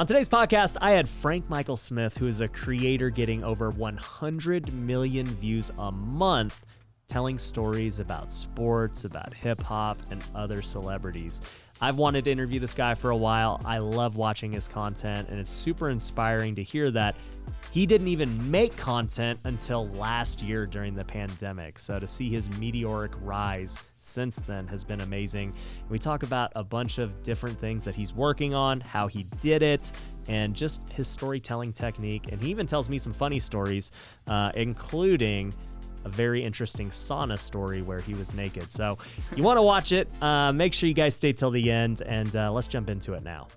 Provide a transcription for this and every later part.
On today's podcast, I had Frank Michael Smith, who is a creator getting over 100 million views a month, telling stories about sports, about hip hop, and other celebrities. I've wanted to interview this guy for a while. I love watching his content, and it's super inspiring to hear that he didn't even make content until last year during the pandemic. So to see his meteoric rise since then has been amazing. We talk about a bunch of different things that he's working on, how he did it, and just his storytelling technique. And he even tells me some funny stories, including a very interesting sauna story where he was naked. So you want to watch it. Make sure you guys stay till the end, and let's jump into it now.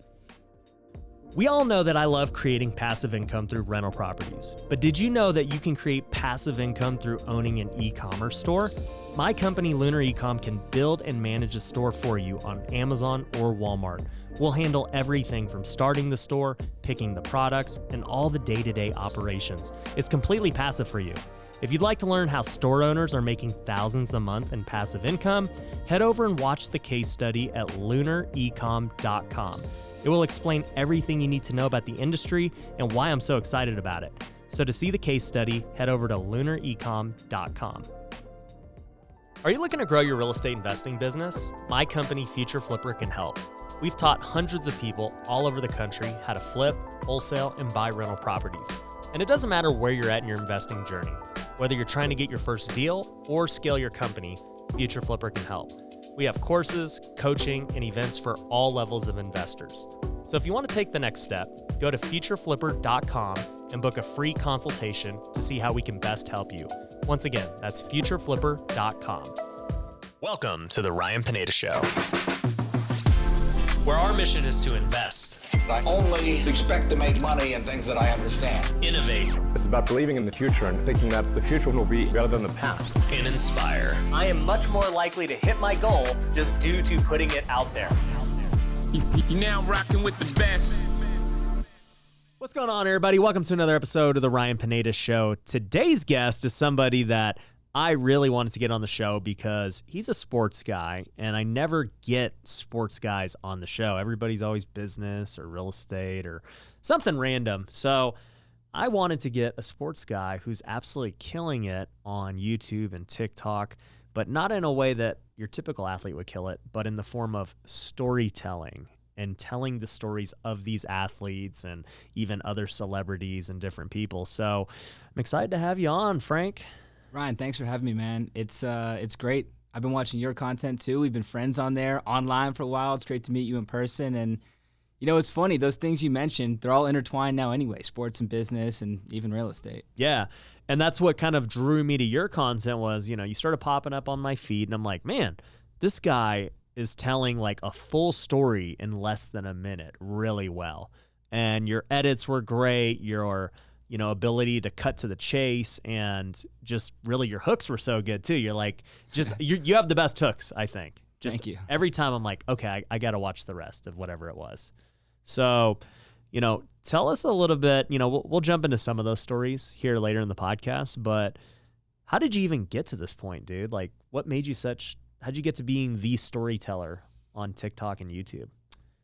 We all know that I love creating passive income through rental properties, but did you know that you can create passive income through owning an e-commerce store? My company, Lunar Ecom, can build and manage a store for you on Amazon or Walmart. We'll handle everything from starting the store, picking the products, and all the day-to-day operations. It's completely passive for you. If you'd like to learn how store owners are making thousands a month in passive income, head over and watch the case study at lunarecom.com. It will explain everything you need to know about the industry and why I'm so excited about it. So to see the case study, head over to lunarecom.com. Are you looking to grow your real estate investing business? My company, Future Flipper, can help. We've taught hundreds of people all over the country how to flip, wholesale, and buy rental properties. And it doesn't matter where you're at in your investing journey. Whether you're trying to get your first deal or scale your company, Future Flipper can help. We have courses, coaching, and events for all levels of investors. So if you want to take the next step, go to futureflipper.com and book a free consultation to see how we can best help you. Once again, that's futureflipper.com. Welcome to the Ryan Pineda Show, where our mission is to invest. I only expect to make money in things that I understand. Innovate. It's about believing in the future and thinking that the future will be better than the past. And inspire. I am much more likely to hit my goal just due to putting it out there. You now rocking with the best. What's going on, everybody? Welcome to another episode of the Ryan Pineda Show. Today's guest is somebody that I really wanted to get on the show because he's a sports guy, and I never get sports guys on the show. Everybody's always business or real estate or something random. So I wanted to get a sports guy who's absolutely killing it on YouTube and TikTok, but not in a way that your typical athlete would kill it, but in the form of storytelling and telling the stories of these athletes and even other celebrities and different people. So I'm excited to have you on, Frank. Ryan, thanks for having me, man. It's great. I've been watching your content too. We've been friends on there, online for a while. It's great to meet you in person. And, you know, it's funny, those things you mentioned, they're all intertwined now anyway, sports and business and even real estate. Yeah, and that's what kind of drew me to your content was, you know, you started popping up on my feed, and I'm like, man, this guy is telling like a full story in less than a minute really well. And your edits were great, your ability to cut to the chase, and just really your hooks were so good too. You're like, just you have the best hooks, I think. Just Thank you. Every time I'm like, okay, I got to watch the rest of whatever it was. So, tell us a little bit, we'll jump into some of those stories here later in the podcast, but how did you even get to this point, dude? Like, what made you how'd you get to being the storyteller on TikTok and YouTube?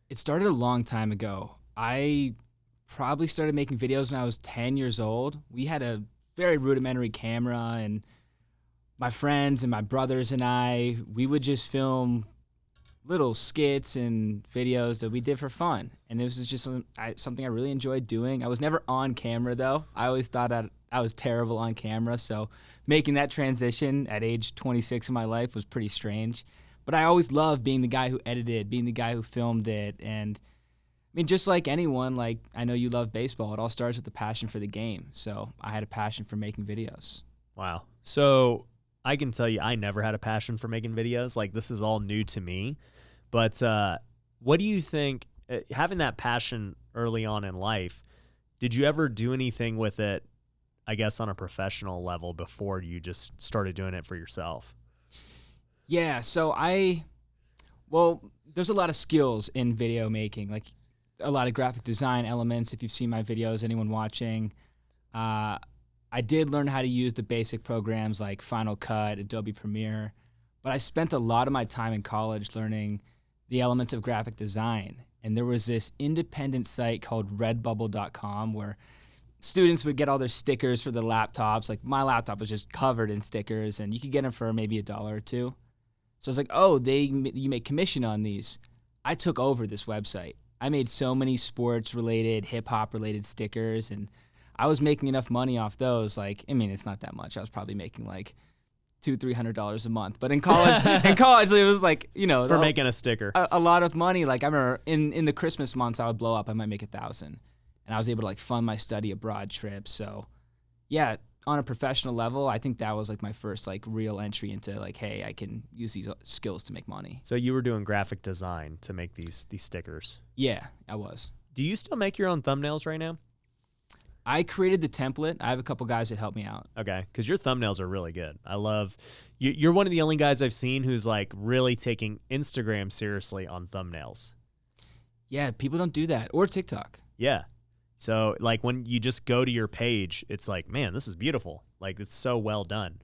It started a long time ago. I probably started making videos when I was 10 years old. We had a very rudimentary camera, and my friends and my brothers and we would just film little skits and videos that we did for fun. And this was just something I really enjoyed doing. I was never on camera, though. I always thought I was terrible on camera, so making that transition at age 26 in my life was pretty strange. But I always loved being the guy who edited, being the guy who filmed it, and I mean, just like anyone, like I know you love baseball, it all starts with the passion for the game. So I had a passion for making videos. Wow. So I can tell you I never had a passion for making videos. Like, this is all new to me. But what do you think, having that passion early on in life, did you ever do anything with it, I guess, on a professional level before you just started doing it for yourself? Yeah, so there's a lot of skills in video making. Like, a lot of graphic design elements. If you've seen my videos, anyone watching, I did learn how to use the basic programs like Final Cut, Adobe Premiere, but I spent a lot of my time in college learning the elements of graphic design. and there was this independent site called redbubble.com where students would get all their stickers for the laptops. Like my laptop was just covered in stickers, and you could get them for maybe $1 or $2. So I was like, oh, you make commission on these. I took over this website. I made so many sports-related, hip-hop-related stickers, and I was making enough money off those. Like, I mean, it's not that much. I was probably making like $200-$300 a month. But in college, it was like, you know, For making a sticker. a lot of money. Like I remember in the Christmas months, I would blow up. I might make $1,000, and I was able to like fund my study abroad trip. So, yeah, on a professional level, I think that was like my first like real entry into like, hey, I can use these skills to make money. So you were doing graphic design to make these stickers. Yeah, I was. Do you still make your own thumbnails right now? I created the template. I have a couple guys that help me out. Okay, because your thumbnails are really good. I love you're one of the only guys I've seen who's like really taking Instagram seriously on thumbnails. Yeah, people don't do that, or TikTok. Yeah. So like when you just go to your page, it's like, man, this is beautiful. Like it's so well done.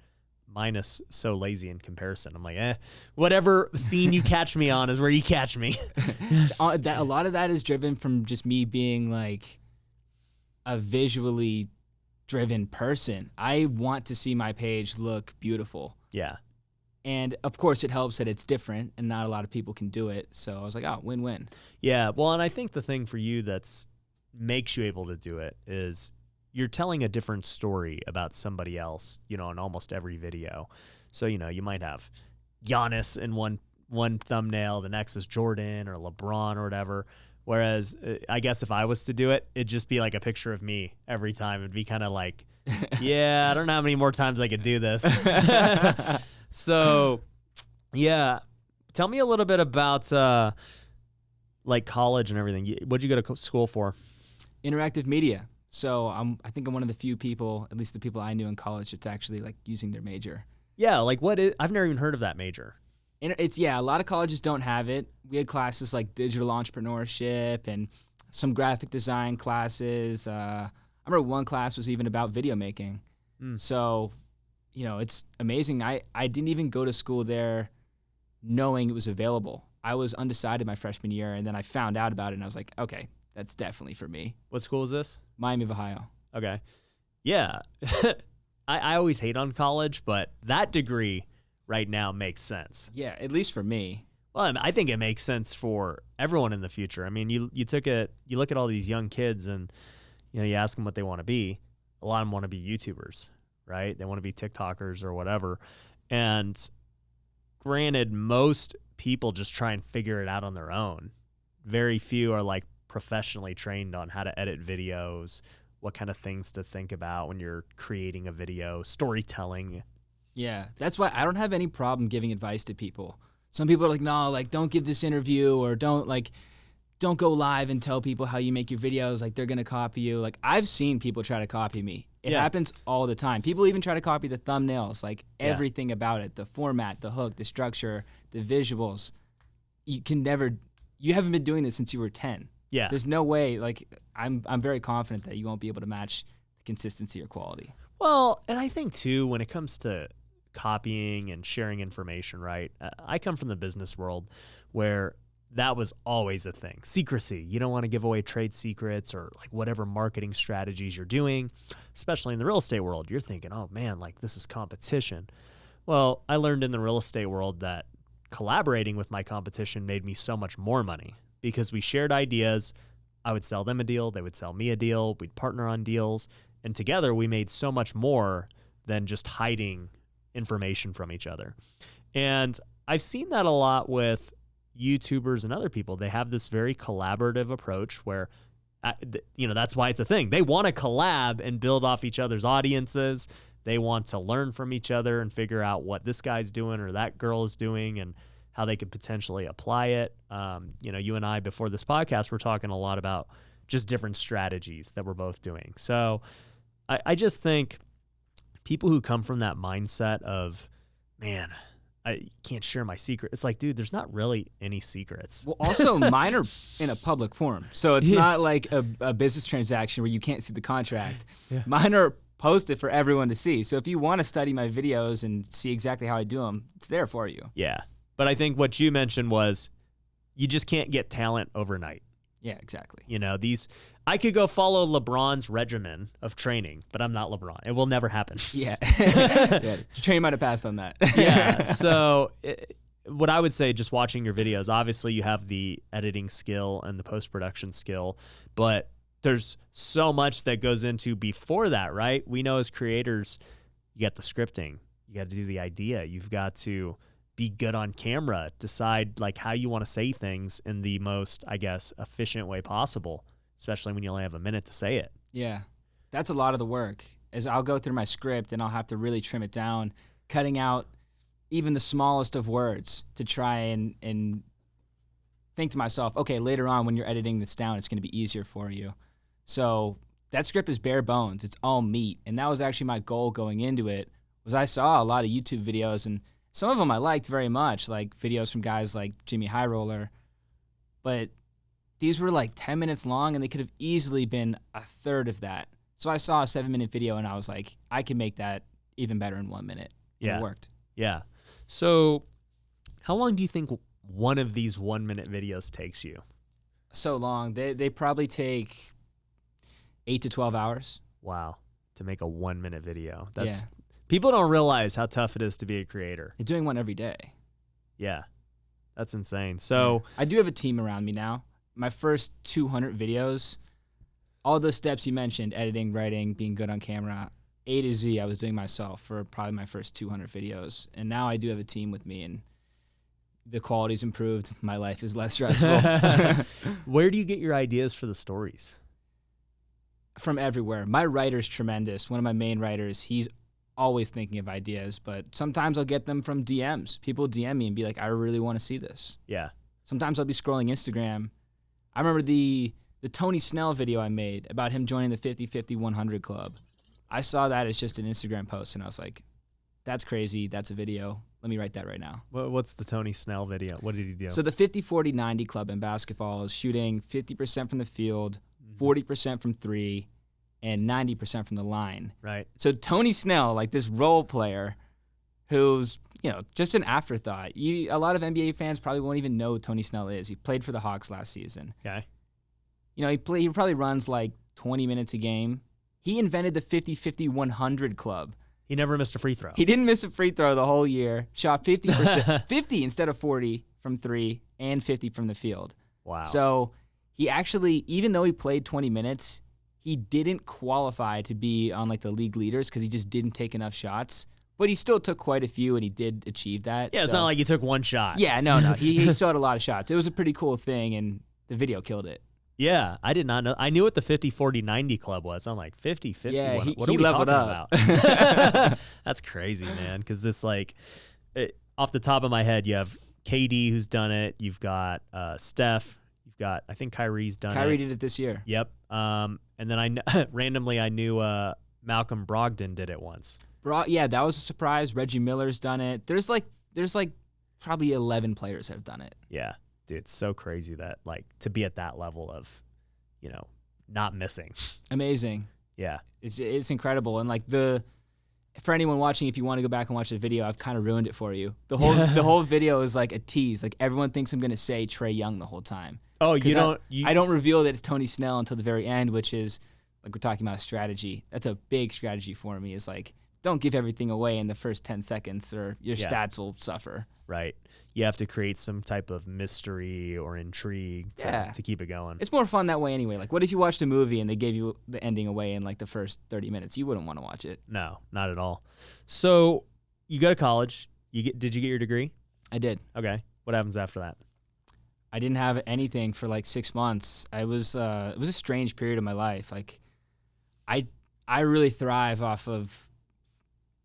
Mine is so lazy in comparison. I'm like, whatever scene you catch me on is where you catch me. A lot of that is driven from just me being like a visually driven person. I want to see my page look beautiful. Yeah. And of course it helps that it's different and not a lot of people can do it. So I was like, oh, win-win. Yeah. Well, and I think the thing for you that's makes you able to do it is you're telling a different story about somebody else, you know, in almost every video. So, you know, you might have Giannis in one thumbnail, the next is Jordan or LeBron or whatever. Whereas I guess if I was to do it, it'd just be like a picture of me every time. It'd be kind of like, yeah, I don't know how many more times I could do this. So, yeah. Tell me a little bit about like college and everything. What'd you go to school for? Interactive media. So I think I'm one of the few people, at least the people I knew in college, that's actually like using their major. Yeah, like I've never even heard of that major. A lot of colleges don't have it. We had classes like digital entrepreneurship and some graphic design classes. I remember one class was even about video making. So, you know, it's amazing. I didn't even go to school there knowing it was available. I was undecided my freshman year, and then I found out about it, and I was like, okay, that's definitely for me. What school is this? Miami of Ohio. Okay. Yeah. I always hate on college, but that degree right now makes sense. Yeah, at least for me. Well, I think it makes sense for everyone in the future. I mean, you look at all these young kids and, you know, you ask them what they want to be. A lot of them want to be YouTubers, right? They want to be TikTokers or whatever. And granted, most people just try and figure it out on their own. Very few are like professionally trained on how to edit videos, what kind of things to think about when you're creating a video, storytelling. Yeah, that's why I don't have any problem giving advice to people. Some people are like, no, like don't give this interview, or don't go live and tell people how you make your videos, like they're going to copy you. Like I've seen people try to copy me. It happens all the time. People even try to copy the thumbnails, like everything about it, the format, the hook, the structure, the visuals. You haven't been doing this since you were 10. Yeah. There's no way, like, I'm very confident that you won't be able to match the consistency or quality. Well, and I think, too, when it comes to copying and sharing information, right, I come from the business world where that was always a thing. Secrecy. You don't want to give away trade secrets or, like, whatever marketing strategies you're doing, especially in the real estate world. You're thinking, oh, man, like, this is competition. Well, I learned in the real estate world that collaborating with my competition made me so much more money. Because we shared ideas. I would sell them a deal. They would sell me a deal. We'd partner on deals. And together we made so much more than just hiding information from each other. And I've seen that a lot with YouTubers and other people. They have this very collaborative approach where, you know, that's why it's a thing. They want to collab and build off each other's audiences. They want to learn from each other and figure out what this guy's doing or that girl is doing and how they could potentially apply it. You know, you and I, before this podcast, we're talking a lot about just different strategies that we're both doing. So I just think people who come from that mindset of, man, I can't share my secret. It's like, dude, there's not really any secrets. Well, also, mine are in a public forum. So it's not like a business transaction where you can't see the contract. Yeah. Mine are posted for everyone to see. So if you want to study my videos and see exactly how I do them, it's there for you. Yeah. But I think what you mentioned was you just can't get talent overnight. Yeah, exactly. You know, I could go follow LeBron's regimen of training, but I'm not LeBron. It will never happen. Yeah. Yeah. Train might have passed on that. Yeah. So what I would say, just watching your videos, obviously you have the editing skill and the post-production skill, but there's so much that goes into before that, right? We know as creators, you got the scripting, you got to do the idea, you've got to be good on camera, decide like how you want to say things in the most, I guess, efficient way possible, especially when you only have a minute to say it. Yeah. That's a lot of the work. As I'll go through my script and I'll have to really trim it down, cutting out even the smallest of words to try and think to myself, okay, later on when you're editing this down, it's going to be easier for you. So that script is bare bones. It's all meat. And that was actually my goal going into it, was I saw a lot of YouTube videos, and some of them I liked very much, like videos from guys like Jimmy High Roller. But these were like 10 minutes long, and they could have easily been a third of that. So I saw a 7-minute video, and I was like, I can make that even better in 1 minute. And Yeah. It worked. Yeah. So how long do you think one of these 1-minute videos takes you? So long. They probably take 8 to 12 hours. Wow. To make a 1-minute video. Yeah. People don't realize how tough it is to be a creator. They're doing one every day. Yeah. That's insane. So I do have a team around me now. My first 200 videos, all those steps you mentioned, editing, writing, being good on camera, A to Z, I was doing myself for probably my first 200 videos. And now I do have a team with me, and the quality's improved. My life is less stressful. where do you get your ideas for the stories? From everywhere. My writer's tremendous. One of my main writers, he's always thinking of ideas, but sometimes I'll get them from DMs. People DM me and be like, I really want to see this. Yeah. Sometimes I'll be scrolling Instagram. I remember the Tony Snell video I made about him joining the 50-50-100 club. I saw that as just an Instagram post, and I was like, that's crazy. That's a video. Let me write that right now. What's the Tony Snell video? What did he do? So the 50-40-90 club in basketball is shooting 50% from the field, 40% from three, and 90% from the line. Right. So Tony Snell, like this role player who's, just an afterthought. A lot of NBA fans probably won't even know who Tony Snell is. He played for the Hawks last season. Okay. He probably runs like 20 minutes a game. He invented the 50-50-100 club. He never missed a free throw. He didn't miss a free throw the whole year. Shot 50%, 50 instead of 40 from three, and 50 from the field. Wow. So he actually, even though he played 20 minutes, he didn't qualify to be on like the league leaders because he just didn't take enough shots. But he still took quite a few, and he did achieve that. Yeah, it's not like he took one shot. Yeah, no. He still had a lot of shots. It was a pretty cool thing, and the video killed it. Yeah, I did not know. I knew what the 50-40-90 club was. I'm like, 50-50? Yeah, what are we leveled talking up. about? That's crazy, man, because this, off the top of my head, you have KD who's done it. You've got Steph. You've got, I think Kyrie's done it. Kyrie did it this year. Yep. And then randomly I knew Malcolm Brogdon did it once. Yeah, that was a surprise. Reggie Miller's done it. There's probably 11 players that have done it. Yeah, dude, it's so crazy that to be at that level of, not missing. Amazing. Yeah, it's incredible. And for anyone watching, if you want to go back and watch the video, I've kind of ruined it for you. The whole video is like a tease. Like everyone thinks I'm gonna say Trae Young the whole time. Oh, I don't reveal that it's Tony Snell until the very end, which is like we're talking about strategy. That's a big strategy for me. Is like, don't give everything away in the first 10 seconds or your stats will suffer. Right. You have to create some type of mystery or intrigue to keep it going. It's more fun that way anyway. Like, what if you watched a movie and they gave you the ending away in like the first 30 minutes? You wouldn't want to watch it. No, not at all. So you go to college. Did you get your degree? I did. Okay. What happens after that? I didn't have anything for like 6 months. It was a strange period of my life. Like, I really thrive off of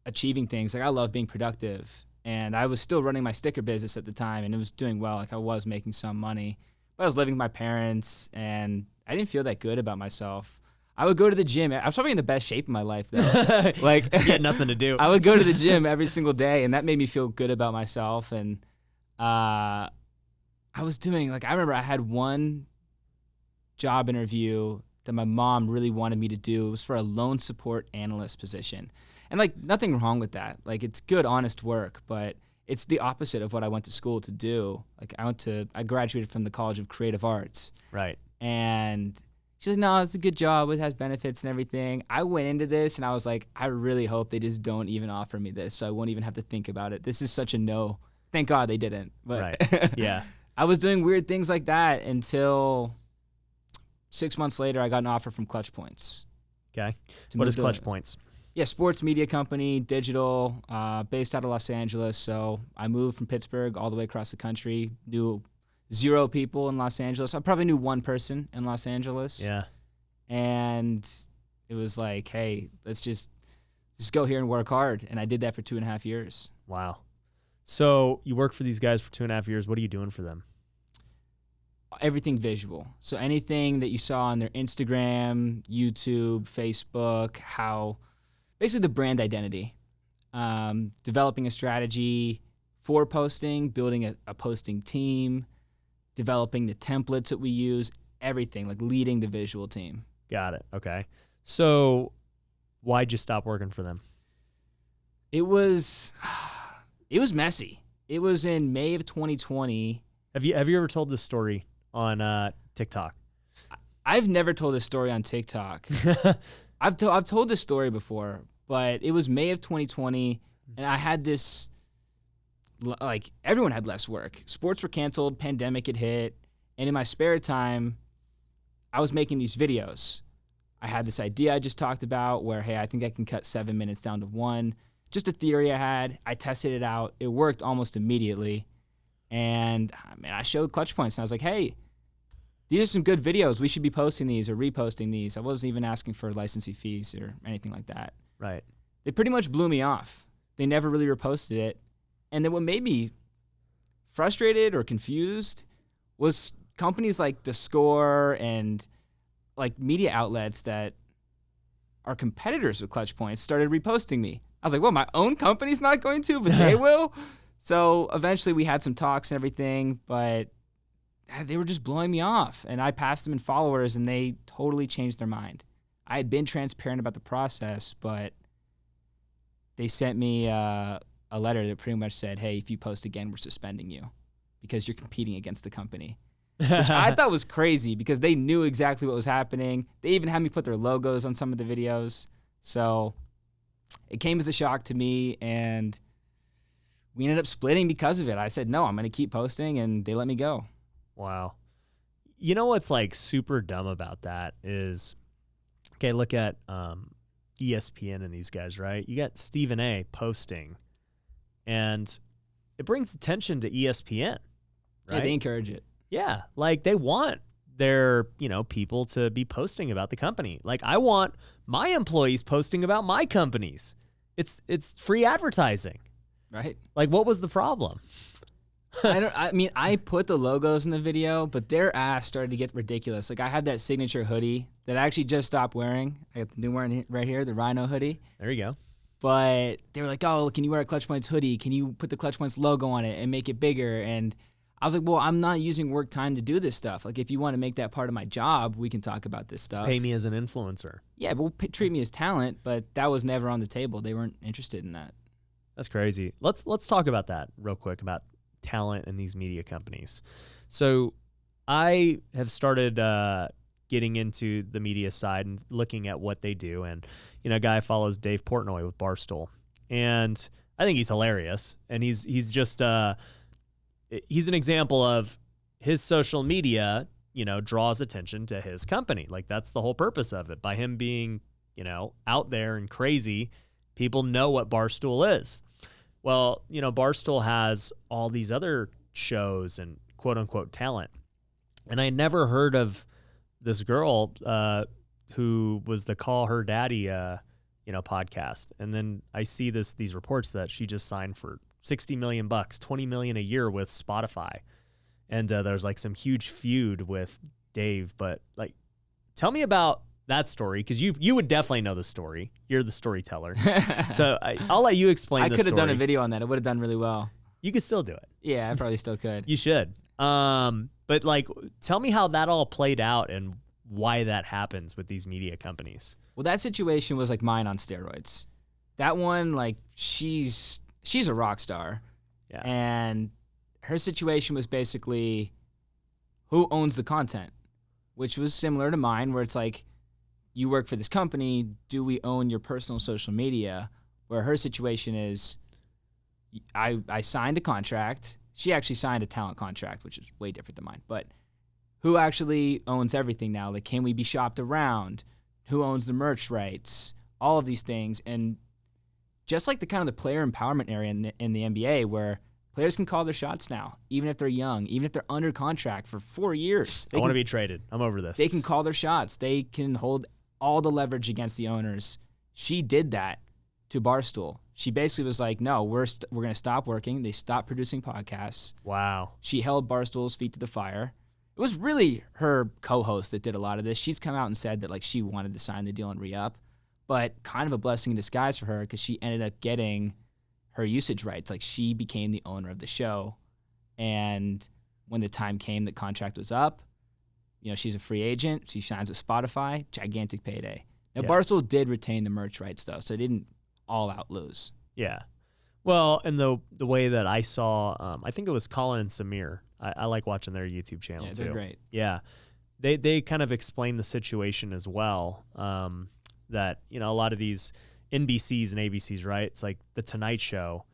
achieving things. Like, I love being productive, and I was still running my sticker business at the time, and it was doing well. Like, I was making some money, but I was living with my parents, and I didn't feel that good about myself. I would go to the gym. I was probably in the best shape of my life, though. Like, you had nothing to do. I would go to the gym every single day, and that made me feel good about myself. And I was doing, I remember I had one job interview that my mom really wanted me to do. It was for a loan support analyst position. And, nothing wrong with that. It's good, honest work, but it's the opposite of what I went to school to do. I graduated from the College of Creative Arts. Right. And she's like, no, it's a good job. It has benefits and everything. I went into this and I was like, I really hope they just don't even offer me this, so I won't even have to think about it. This is such a no. Thank God they didn't. But Right. Yeah. I was doing weird things like that until 6 months later, I got an offer from Clutch Points. Okay. To What move is to- Clutch Points? Yeah, sports media company, digital, based out of Los Angeles. So I moved from Pittsburgh all the way across the country, knew 0 people in Los Angeles. I probably knew 1 person in Los Angeles. Yeah. And it was like, hey, let's just go here and work hard. And I did that for 2.5 years. Wow. So you work for these guys for 2.5 years. What are you doing for them? Everything visual. So anything that you saw on their Instagram, YouTube, Facebook, basically the brand identity, developing a strategy for posting, building a posting team, developing the templates that we use, everything, like leading the visual team. Got it. Okay. So why'd you stop working for them? It was messy. It was in May of 2020. Have you ever told this story on TikTok? I've never told this story on TikTok. I've told this story before, but it was May of 2020, and I had this, like, everyone had less work. Sports were canceled, pandemic had hit, and in my spare time, I was making these videos. I had this idea I just talked about where, hey, I think I can cut 7 minutes down to 1. Just a theory I had. I tested it out. It worked almost immediately. And I showed Clutch Points, and I was like, hey, these are some good videos. We should be posting these or reposting these. I wasn't even asking for licensing fees or anything like that. Right. They pretty much blew me off. They never really reposted it. And then what made me frustrated or confused was companies like The Score and like media outlets that are competitors with Clutch Points started reposting me. I was like, well, my own company's not going to, but they will? So eventually we had some talks and everything, but they were just blowing me off. And I passed them in followers, and they totally changed their mind. I had been transparent about the process, but they sent me a letter that pretty much said, hey, if you post again, we're suspending you because you're competing against the company. Which I thought was crazy because they knew exactly what was happening. They even had me put their logos on some of the videos. So it came as a shock to me, and we ended up splitting because of it. I said, no, I'm going to keep posting, and they let me go. Wow. You know what's like super dumb about that is, okay, look at ESPN and these guys, right? You got Stephen A posting, and it brings attention to ESPN, right? Yeah, they encourage it. Yeah, like they want their, people to be posting about the company. Like I want my employees posting about my companies. It's free advertising. Right. Like what was the problem? I put the logos in the video, but their ass started to get ridiculous. Like I had that signature hoodie that I actually just stopped wearing. I got the new one right here, the Rhino hoodie. There you go. But they were like, oh, can you wear a Clutch Points hoodie? Can you put the Clutch Points logo on it and make it bigger? And I was like, well, I'm not using work time to do this stuff. Like if you want to make that part of my job, we can talk about this stuff. Pay me as an influencer. Yeah, but treat me as talent, but that was never on the table. They weren't interested in that. That's crazy. Let's talk about that real quick, about talent in these media companies. So I have started getting into the media side and looking at what they do. And, a guy follows Dave Portnoy with Barstool. And I think he's hilarious. And he's just he's an example of his social media, draws attention to his company. Like that's the whole purpose of it. By him being, out there and crazy, people know what Barstool is. Well, Barstool has all these other shows and quote unquote talent. And I never heard of this girl who was the Call Her Daddy, podcast. And then I see these reports that she just signed for $60 million, $20 million a year with Spotify. And there's like some huge feud with Dave, but like, tell me about that story, because you would definitely know the story. You're the storyteller. So I'll let you explain the story. I could have done a video on that. It would have done really well. You could still do it. Yeah, I probably still could. You should. But like, tell me how that all played out and why that happens with these media companies. Well, that situation was like mine on steroids. That one, like, she's a rock star. Yeah. And her situation was basically, who owns the content? which was similar to mine, where it's like, you work for this company, do we own your personal social media? Where her situation is, I signed a contract. She actually signed a talent contract, which is way different than mine. But who actually owns everything now? Like, can we be shopped around? Who owns the merch rights? All of these things. And just like the kind of the player empowerment area in the NBA, where players can call their shots now, even if they're young, even if they're under contract for 4 years. I want to be traded. I'm over this. They can call their shots. They can hold all the leverage against the owners. She did that to Barstool. She basically was like, no, we're going to stop working. They stopped producing podcasts. Wow. She held Barstool's feet to the fire. It was really her co-host that did a lot of this. She's come out and said that like she wanted to sign the deal and re-up, but kind of a blessing in disguise for her because she ended up getting her usage rights. Like, she became the owner of the show. And when the time came that contract was up, she's a free agent. She signs with Spotify. Gigantic payday. Now, Barstool did retain the merch rights, though, so they didn't all out lose. Yeah. Well, and the way that I saw, I think it was Colin and Samir. I like watching their YouTube channel, too. They're great. Yeah. They kind of explain the situation as well, that, a lot of these NBCs and ABCs, right? It's like The Tonight Show,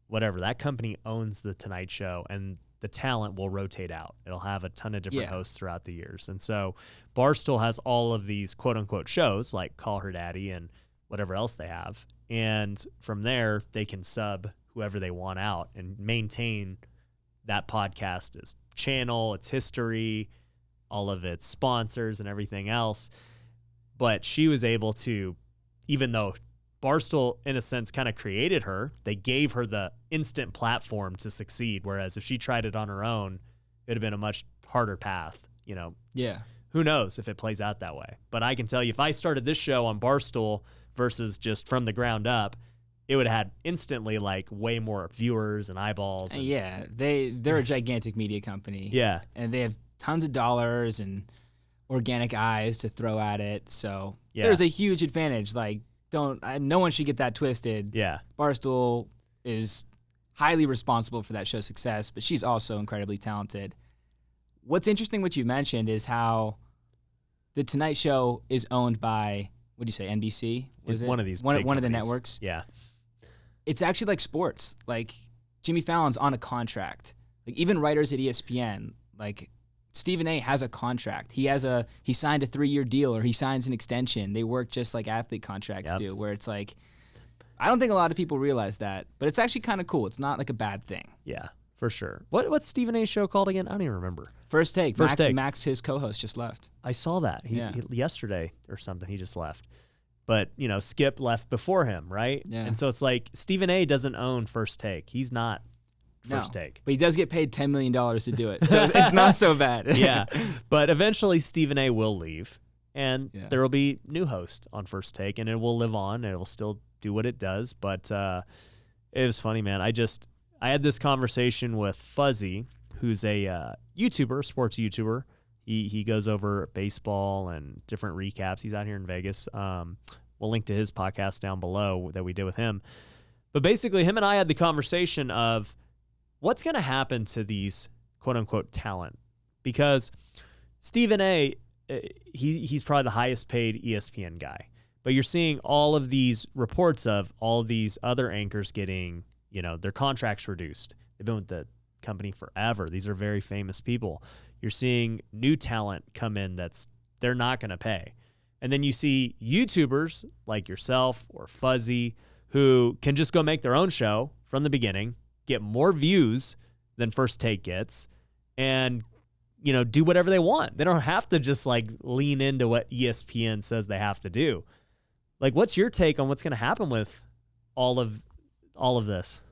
whatever. That company owns The Tonight Show, and the talent will rotate out. It'll have a ton of different hosts throughout the years. And so Barstool has all of these quote-unquote shows like Call Her Daddy and whatever else they have. And from there, they can sub whoever they want out and maintain that podcast's channel, its history, all of its sponsors and everything else. But she was able to, even though Barstool, in a sense, kind of created her, they gave her the instant platform to succeed. Whereas if she tried it on her own, it would have been a much harder path, Yeah. Who knows if it plays out that way. But I can tell you, if I started this show on Barstool versus just from the ground up, it would have had instantly like way more viewers and eyeballs. And, yeah, they're a gigantic media company. Yeah. And they have tons of dollars and organic eyes to throw at it. So there's a huge advantage. Like, no one should get that twisted. Yeah. Barstool is highly responsible for that show's success, but she's also incredibly talented. What's interesting, what you mentioned, is how The Tonight Show is owned by, what do you say, NBC? It's one of these one big of the companies. networks. Yeah. It's actually like sports. Like, Jimmy Fallon's on a contract. Like, even writers at ESPN, like Stephen A. has a contract. He signed a 3-year deal, or he signs an extension. They work just like athlete contracts do, where it's like, I don't think a lot of people realize that, but it's actually kind of cool. It's not like a bad thing. Yeah, for sure. What's Stephen A's show called again? I don't even remember. First Take. First Take. Max, his co-host, just left. I saw that. He yesterday or something, he just left. But, Skip left before him, right? Yeah. And so it's like Stephen A. doesn't own First Take. He's not First Take. But he does get paid $10 million to do it. So it's not so bad. Yeah. But eventually Stephen A. will leave, and there will be new host on First Take, and it will live on, and it will still do what it does. But it was funny, man. I had this conversation with Fuzzy, who's a YouTuber, sports YouTuber. He goes over baseball and different recaps. He's out here in Vegas. We'll link to his podcast down below that we did with him. But basically, him and I had the conversation of what's going to happen to these quote-unquote talent. Because Stephen A., he's probably the highest paid ESPN guy. But you're seeing all of these reports of all of these other anchors getting, their contracts reduced. They've been with the company forever. These are very famous people. You're seeing new talent come in they're not going to pay. And then you see YouTubers like yourself or Fuzzy who can just go make their own show from the beginning, get more views than First Take gets, and do whatever they want. They don't have to just like lean into what ESPN says they have to do. Like, what's your take on what's going to happen with all of this?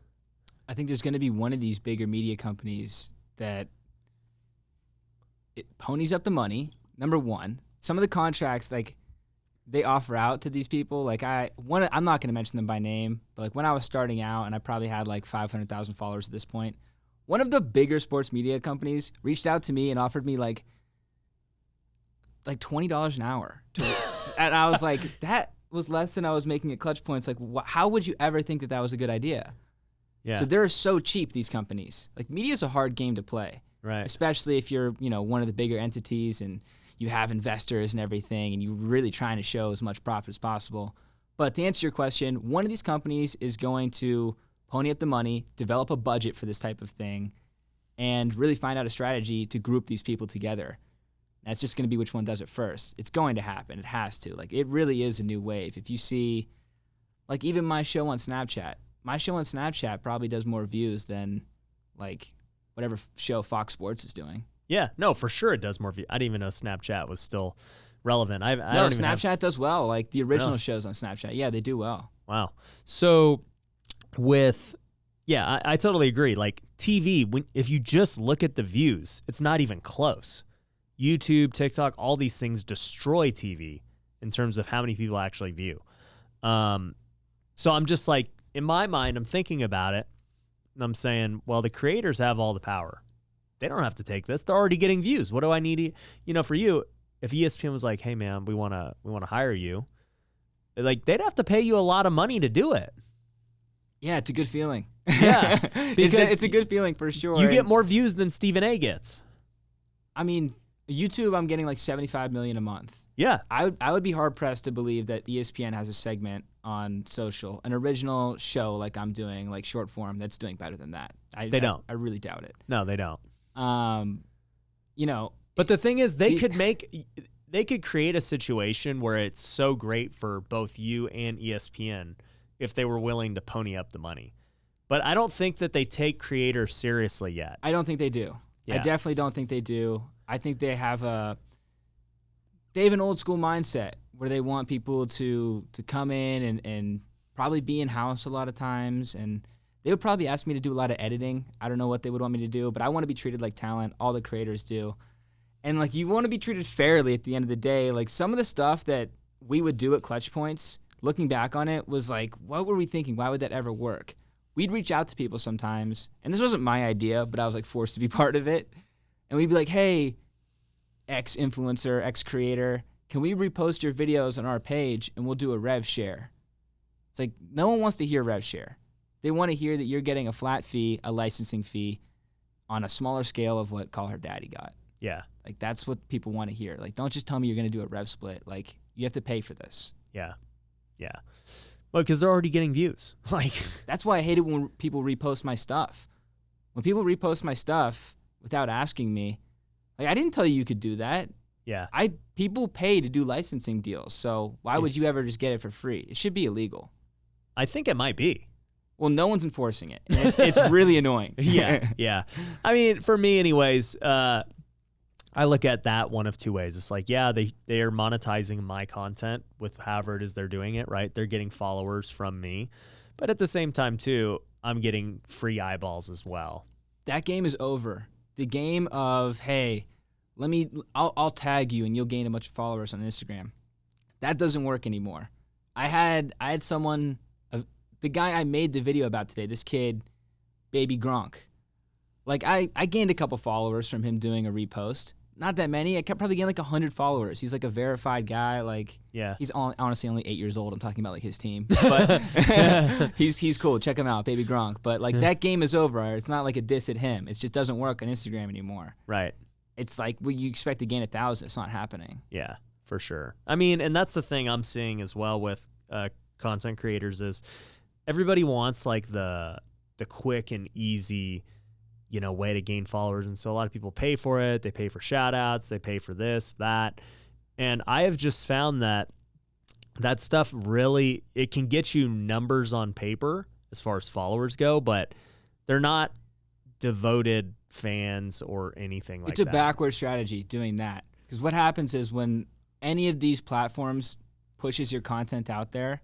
I think there's going to be one of these bigger media companies that it ponies up the money. Number one, some of the contracts like they offer out to these people, like I'm not going to mention them by name, but like when I was starting out and I probably had like 500,000 followers at this point, one of the bigger sports media companies reached out to me and offered me like $20 an hour. And I was like, that was less than I was making at Clutch Points. Like, how would you ever think that was a good idea? Yeah. So they're so cheap, these companies. Like, media's a hard game to play. Right. Especially if you're, one of the bigger entities and you have investors and everything, and you're really trying to show as much profit as possible. But to answer your question, one of these companies is going to pony up the money, develop a budget for this type of thing, and really find out a strategy to group these people together. That's just going to be which one does it first. It's going to happen. It has to. Like, it really is a new wave. If you see, like, even my show on Snapchat probably does more views than, like, whatever show Fox Sports is doing. Yeah, no, for sure it does more views. I didn't even know Snapchat was still relevant. I No, don't even Snapchat does well. Like, the original Really? shows on Snapchat, yeah, they do well. Wow. So I totally agree. Like, TV, if you just look at the views, it's not even close. YouTube, TikTok, all these things destroy TV in terms of how many people actually view. So I'm just like, in my mind, I'm thinking about it, and I'm saying, well, the creators have all the power. They don't have to take this. They're already getting views. What do I need? For you, if ESPN was like, hey, man, we want to hire you, like, they'd have to pay you a lot of money to do it. Yeah, it's a good feeling. Yeah, because it's a good feeling for sure. You get more views than Stephen A gets. I mean, YouTube, I'm getting like 75 million a month. Yeah. I would be hard pressed to believe that ESPN has a segment on social, an original show like I'm doing, like short form, that's doing better than that. They don't. I really doubt it. No, they don't. But the thing is, they could create a situation where it's so great for both you and ESPN if they were willing to pony up the money. But I don't think that they take creators seriously yet. I don't think they do. Yeah. I definitely don't think they do. I think they have an old school mindset where they want people to come in and probably be in house a lot of times, and they would probably ask me to do a lot of editing. I don't know what they would want me to do, but I want to be treated like talent. All the creators do. And like, you want to be treated fairly at the end of the day. Like, some of the stuff that we would do at Clutch Points, looking back on it, was like, what were we thinking? Why would that ever work? We'd reach out to people sometimes, and this wasn't my idea, but I was like forced to be part of it. And we'd be like, hey, ex-influencer, ex-creator, can we repost your videos on our page and we'll do a rev share? It's like, no one wants to hear rev share. They want to hear that you're getting a flat fee, a licensing fee, on a smaller scale of what Call Her Daddy got. Yeah. Like, that's what people want to hear. Like, don't just tell me you're going to do a rev split. Like, you have to pay for this. Yeah. Yeah. Well, because they're already getting views. Like, that's why I hate it when people repost my stuff. When people repost my stuff without asking me, like, I didn't tell you could do that. Yeah. People pay to do licensing deals, so why would you ever just get it for free? It should be illegal. I think it might be. Well, no one's enforcing it. It's really annoying. Yeah. Yeah. I mean, for me anyways, I look at that one of two ways. It's like, yeah, they are monetizing my content with however it is they're doing it, right? They're getting followers from me. But at the same time, too, I'm getting free eyeballs as well. That game is over. The game of, hey, I'll tag you and you'll gain a bunch of followers on Instagram. That doesn't work anymore. I had someone, the guy I made the video about today, this kid, Baby Gronk. Like, I gained a couple followers from him doing a repost. Not that many. I kept probably getting like 100 followers. He's like a verified guy. Like, yeah, he's honestly only 8 years old. I'm talking about like his team, but he's cool. Check him out, Baby Gronk. But like, that game is over. It's not like a diss at him. It just doesn't work on Instagram anymore. Right. It's like, well, you expect to gain 1,000. It's not happening. Yeah, for sure. I mean, and that's the thing I'm seeing as well with content creators is everybody wants like the quick and easy, way to gain followers. And so a lot of people pay for it. They pay for shout outs. They pay for this, that. And I have just found that stuff really, it can get you numbers on paper as far as followers go, but they're not devoted fans or anything like that. It's a backward strategy doing that. Because what happens is when any of these platforms pushes your content out there,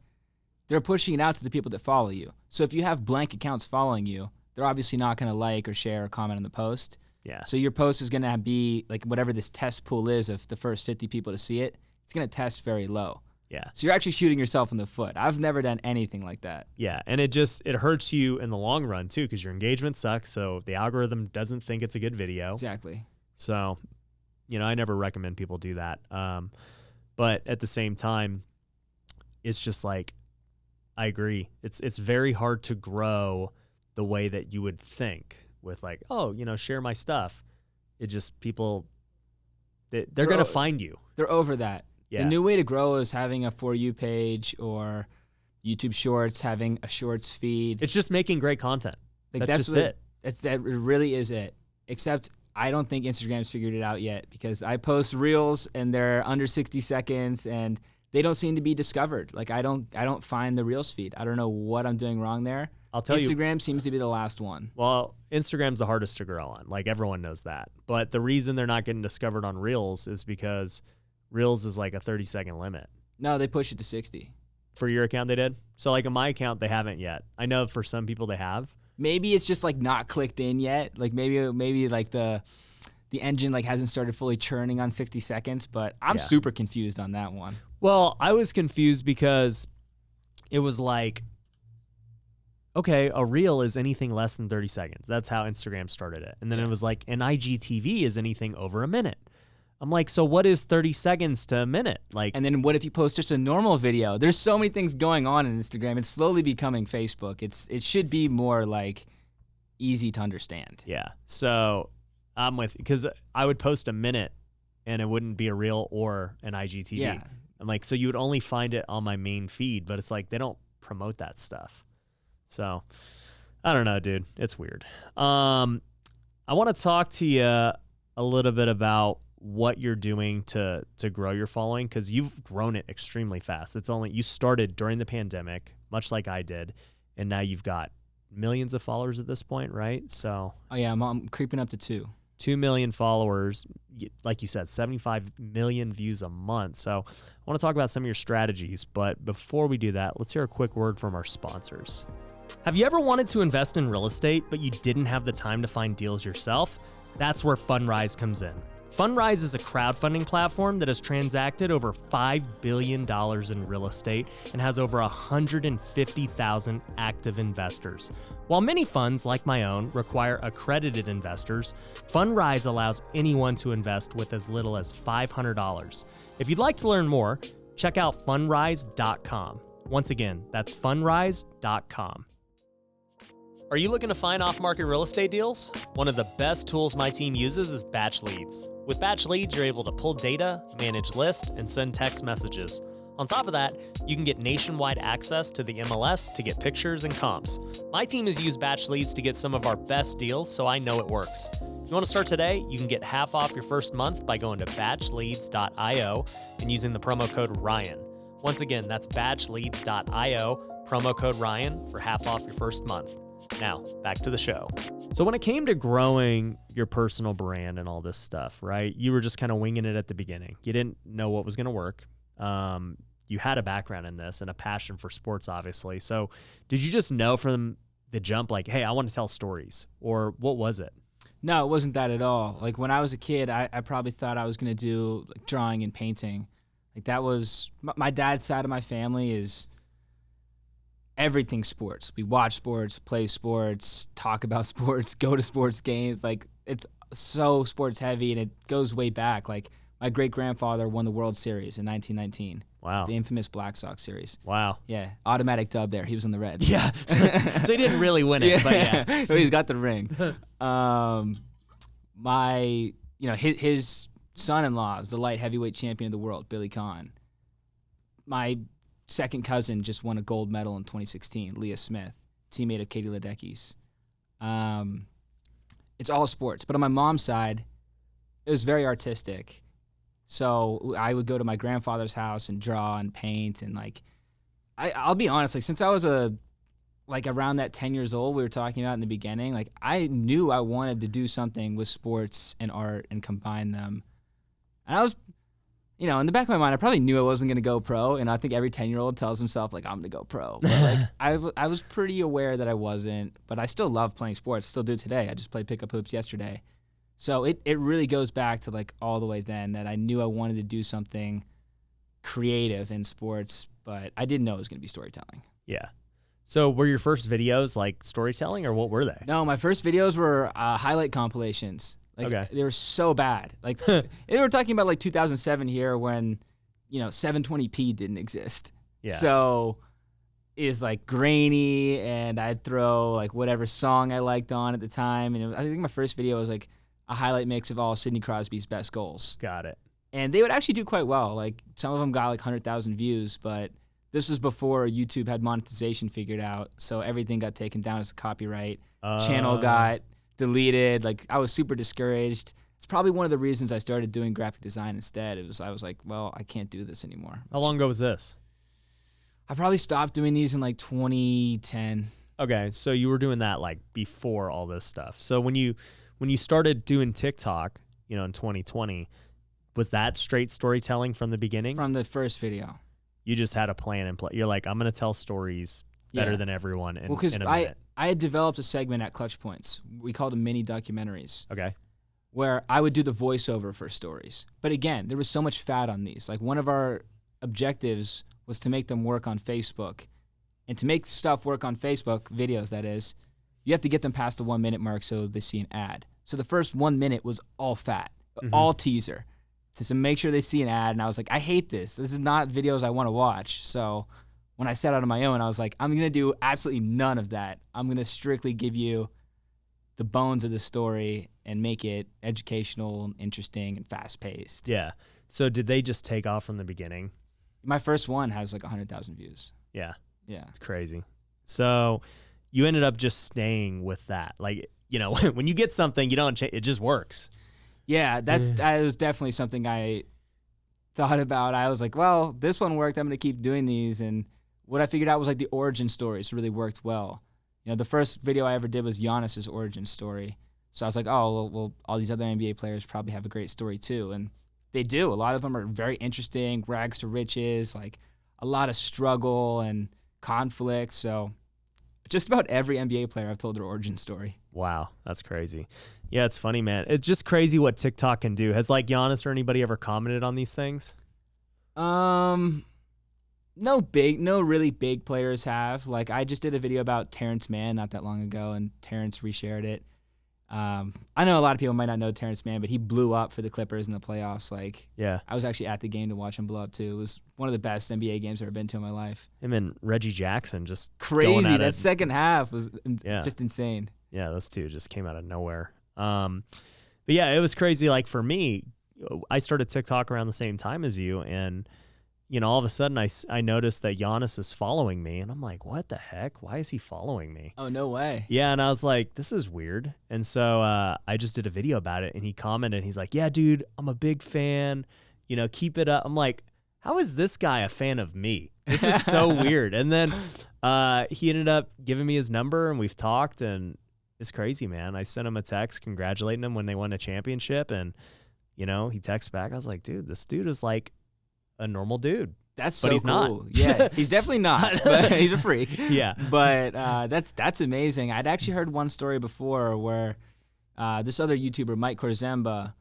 they're pushing it out to the people that follow you. So if you have blank accounts following you, they're obviously not going to like or share or comment on the post. Yeah. So your post is going to be like whatever this test pool is of the first 50 people to see it, it's going to test very low. Yeah. So you're actually shooting yourself in the foot. I've never done anything like that. Yeah, and it hurts you in the long run too because your engagement sucks, so the algorithm doesn't think it's a good video. Exactly. So, I never recommend people do that. But at the same time, it's just like, I agree. It's very hard to grow the way that you would think with like, oh, share my stuff. It just, people They're going to find you. They're over that. Yeah. The new way to grow is having a For You page or YouTube Shorts, having a Shorts feed. It's just making great content. Like, that's just it. That really is it. Except I don't think Instagram's figured it out yet, because I post reels and they're under 60 seconds and they don't seem to be discovered. Like, I don't find the reels feed. I don't know what I'm doing wrong there. I'll tell you. Instagram seems to be the last one. Well, Instagram's the hardest to grow on. Like, everyone knows that. But the reason they're not getting discovered on Reels is because Reels is like a 30-second limit. No, they push it to 60. For your account, they did? So, like, on my account, they haven't yet. I know for some people they have. Maybe it's just, like, not clicked in yet. Like, maybe like, the engine, like, hasn't started fully churning on 60 seconds. But I'm super confused on that one. Well, I was confused because it was like, okay, a reel is anything less than 30 seconds. That's how Instagram started it. And then it was like, an IGTV is anything over a minute. I'm like, so what is 30 seconds to a minute? Like, and then what if you post just a normal video? There's so many things going on in Instagram. It's slowly becoming Facebook. It should be more like easy to understand. Yeah. So I'm with, because I would post a minute and it wouldn't be a reel or an IGTV. Yeah. I'm like, so you would only find it on my main feed, but it's like they don't promote that stuff. So I don't know, dude. It's weird. I want to talk to you a little bit about what you're doing to grow your following, because you've grown it extremely fast. You started during the pandemic, much like I did, and now you've got millions of followers at this point, right? So oh yeah, I'm creeping up to 2 million followers, like you said, 75 million views a month. So I want to talk about some of your strategies, but before we do that, let's hear a quick word from our sponsors. Have you ever wanted to invest in real estate, but you didn't have the time to find deals yourself? That's where Fundrise comes in. Fundrise is a crowdfunding platform that has transacted over $5 billion in real estate and has over 150,000 active investors. While many funds, like my own, require accredited investors, Fundrise allows anyone to invest with as little as $500. If you'd like to learn more, check out fundrise.com. Once again, that's fundrise.com. Are you looking to find off-market real estate deals? One of the best tools my team uses is Batch Leads. With Batch Leads, you're able to pull data, manage lists, and send text messages. On top of that, you can get nationwide access to the MLS to get pictures and comps. My team has used Batch Leads to get some of our best deals, so I know it works. If you want to start today, you can get half off your first month by going to batchleads.io and using the promo code Ryan. Once again, that's batchleads.io, promo code Ryan for half off your first month. Now, back to the show. So when it came to growing your personal brand and all this stuff, right, you were just kind of winging it at the beginning. You didn't know what was going to work. You had a background in this and a passion for sports, obviously. So did you just know from the jump, like, hey, I want to tell stories? Or what was it? No, it wasn't that at all. Like, when I was a kid, I probably thought I was going to do like drawing and painting. Like, that was my dad's side of my family is everything sports. We watch sports, play sports, talk about sports, go to sports games. Like, it's so sports heavy, and it goes way back. Like, my great-grandfather won the World Series in 1919. Wow. The infamous Black Sox series. Wow. Yeah. Automatic dub there. He was on the Reds. Yeah. So he didn't really win it, but yeah. But he's got the ring. His son-in-law is the light heavyweight champion of the world, Billy Conn. My second cousin just won a gold medal in 2016, Leah Smith, teammate of Katie Ledecky's. It's all sports. But on my mom's side, it was very artistic. So I would go to my grandfather's house and draw and paint. And, like, I'll be honest, like, since I was around that 10 years old we were talking about in the beginning, like, I knew I wanted to do something with sports and art and combine them. And I was, in the back of my mind, I probably knew I wasn't going to go pro. And I think every 10-year-old tells himself, like, I'm going to go pro. But, like, I was pretty aware that I wasn't. But I still love playing sports. Still do today. I just played pickup hoops yesterday. So it really goes back to, like, all the way then that I knew I wanted to do something creative in sports, but I didn't know it was going to be storytelling. Yeah. So were your first videos, like, storytelling, or what were they? No, my first videos were highlight compilations. Like, okay. They were so bad. Like, they were talking about, like, 2007 here when, 720p didn't exist. Yeah. So it's, like, grainy, and I'd throw, like, whatever song I liked on at the time. And I think my first video was, like, a highlight mix of all Sidney Crosby's best goals. Got it. And they would actually do quite well. Like, some of them got like 100,000 views, but this was before YouTube had monetization figured out, so everything got taken down as a copyright. Channel got deleted. Like, I was super discouraged. It's probably one of the reasons I started doing graphic design instead. I was like, well, I can't do this anymore. How long ago was this? I probably stopped doing these in like 2010. Okay, so you were doing that like before all this stuff. So when you started doing TikTok, in 2020, was that straight storytelling from the beginning? From the first video. You just had a plan in place. You're like, I'm going to tell stories better than everyone in a minute. I had developed a segment at Clutch Points. We called them mini documentaries. Okay. Where I would do the voiceover for stories. But again, there was so much fat on these. Like, one of our objectives was to make them work on Facebook. And to make stuff work on Facebook, videos that is, you have to get them past the 1 minute mark so they see an ad. So the first 1 minute was all fat, all teaser, to make sure they see an ad. And I was like, I hate this. This is not videos I want to watch. So when I set out on my own, I was like, I'm going to do absolutely none of that. I'm going to strictly give you the bones of the story and make it educational and interesting and fast-paced. Yeah. So did they just take off from the beginning? My first one has like 100,000 views. Yeah. Yeah. It's crazy. So you ended up just staying with that. Like, when you get something, you don't change. It just works. Yeah, that was definitely something I thought about. I was like, well, this one worked. I'm going to keep doing these. And what I figured out was like the origin stories really worked well. The first video I ever did was Giannis's origin story. So I was like, oh, well, all these other NBA players probably have a great story too. And they do. A lot of them are very interesting, rags to riches, like a lot of struggle and conflict. So just about every NBA player I've told their origin story. Wow, that's crazy. Yeah, it's funny, man. It's just crazy what TikTok can do. Has like Giannis or anybody ever commented on these things? No really big players have. Like, I just did a video about Terrence Mann not that long ago, and Terrence reshared it. I know a lot of people might not know Terrence Mann, but he blew up for the Clippers in the playoffs. Like, yeah, I was actually at the game to watch him blow up too. It was one of the best NBA games I've ever been to in my life. Him and Reggie Jackson just crazy. That second half was just insane. Yeah, those two just came out of nowhere. But yeah, it was crazy. Like, for me, I started TikTok around the same time as you, and all of a sudden I noticed that Giannis is following me, and I'm like, what the heck? Why is he following me? Oh, no way. Yeah, and I was like, this is weird. And so I just did a video about it, and he commented, he's like, yeah, dude, I'm a big fan. Keep it up. I'm like, how is this guy a fan of me? This is so weird. And then he ended up giving me his number, and we've talked, and it's crazy, man. I sent him a text congratulating him when they won a championship, and, he texts back. I was like, dude, this dude is like a normal dude. That's so he's cool. Not. Yeah, he's definitely not, but he's a freak. Yeah. But that's amazing. I'd actually heard one story before where this other YouTuber, Mike Korzemba,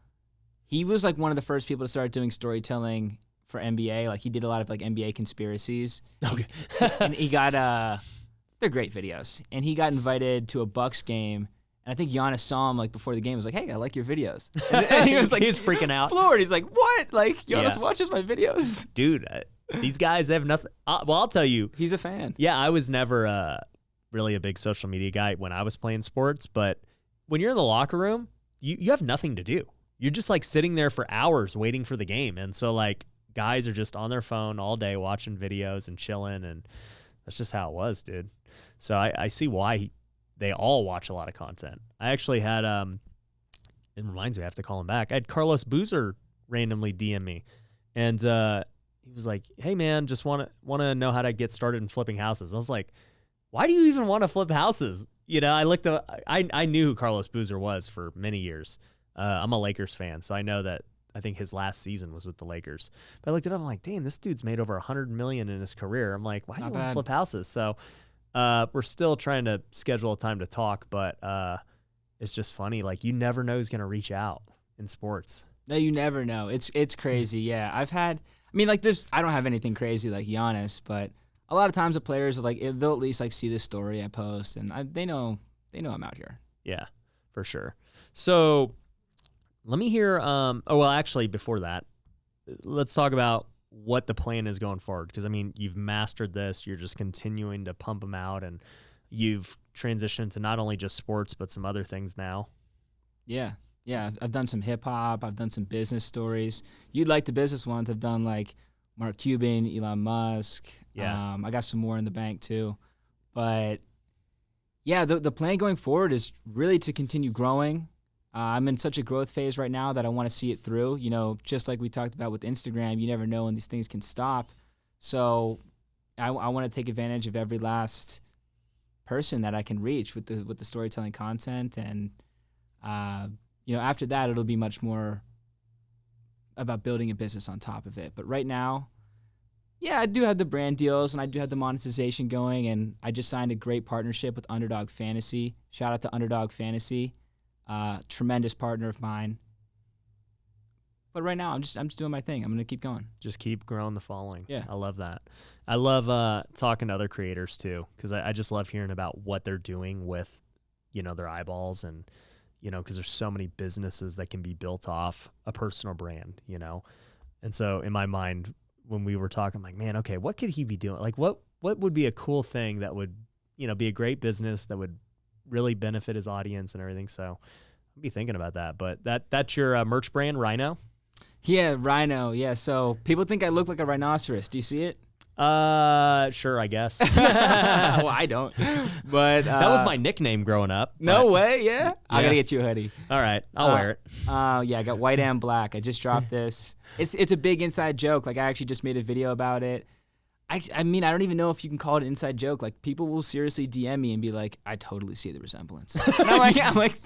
he was like one of the first people to start doing storytelling for NBA. Like, he did a lot of like NBA conspiracies. Okay. And he got they're great videos. And he got invited to a Bucks game. And I think Giannis saw him like before the game. Was like, "Hey, I like your videos." And he was like, he was freaking out. Floored. He's like, "What? Like, Giannis watches my videos, dude." These guys, they have nothing. Well, I'll tell you, he's a fan. Yeah, I was never really a big social media guy when I was playing sports. But when you're in the locker room, you have nothing to do. You're just like sitting there for hours waiting for the game, and so like guys are just on their phone all day watching videos and chilling, and that's just how it was, dude. So I see why they all watch a lot of content. I actually had, it reminds me, I have to call him back. I had Carlos Boozer randomly DM me, and he was like, "Hey man, just want to know how to get started in flipping houses." I was like, "Why do you even want to flip houses?" I looked up. I knew who Carlos Boozer was for many years. I'm a Lakers fan, so I know that. I think his last season was with the Lakers. But I looked it up. I'm like, "Damn, this dude's made over $100 million in his career." I'm like, "Why do you want to flip houses?" So. We're still trying to schedule a time to talk, but it's just funny. Like, you never know who's going to reach out in sports. No, you never know. It's crazy. Yeah, like this. I don't have anything crazy like Giannis, but a lot of times the players are like, they'll at least like see the story I post, and they know I'm out here. Yeah, for sure. So let me hear. Actually, before that, let's talk about what the plan is going forward, because I mean, you've mastered this. You're just continuing to pump them out, and you've transitioned to not only just sports but some other things now. Yeah, Yeah, I've done some hip hop. I've done some business stories. You'd like the business ones. I've done like Mark Cuban, Elon Musk. Yeah. I got some more in the bank too. But yeah, the plan going forward is really to continue growing. I'm in such a growth phase right now that I want to see it through. You know, just like we talked about with Instagram, you never know when these things can stop. So I want to take advantage of every last person that I can reach with the storytelling content, and after that it'll be much more about building a business on top of it. But right now, yeah, I do have the brand deals and I do have the monetization going, and I just signed a great partnership with Underdog Fantasy. Shout out to Underdog Fantasy, tremendous partner of mine. But right now, I'm just doing my thing. I'm gonna keep going. Just keep growing the following. Yeah. I love that. I love talking to other creators too, because I just love hearing about what they're doing with, their eyeballs, and, because there's so many businesses that can be built off a personal brand, And so in my mind, when we were talking, I'm like, man, okay, what could he be doing? Like, what would be a cool thing that would, be a great business that would really benefit his audience and everything. So I'll be thinking about that. But that's your merch brand, Rhino? Yeah, Rhino. Yeah. So people think I look like a rhinoceros. Do you see it? Sure, I guess. Well, I don't. But that was my nickname growing up. No way. Yeah. I gotta get you a hoodie. All right, I'll wear it. Yeah, I got white and black. I just dropped this. It's a big inside joke. Like, I actually just made a video about it. I mean, I don't even know if you can call it an inside joke. Like, people will seriously DM me and be like, I totally see the resemblance. And I'm like,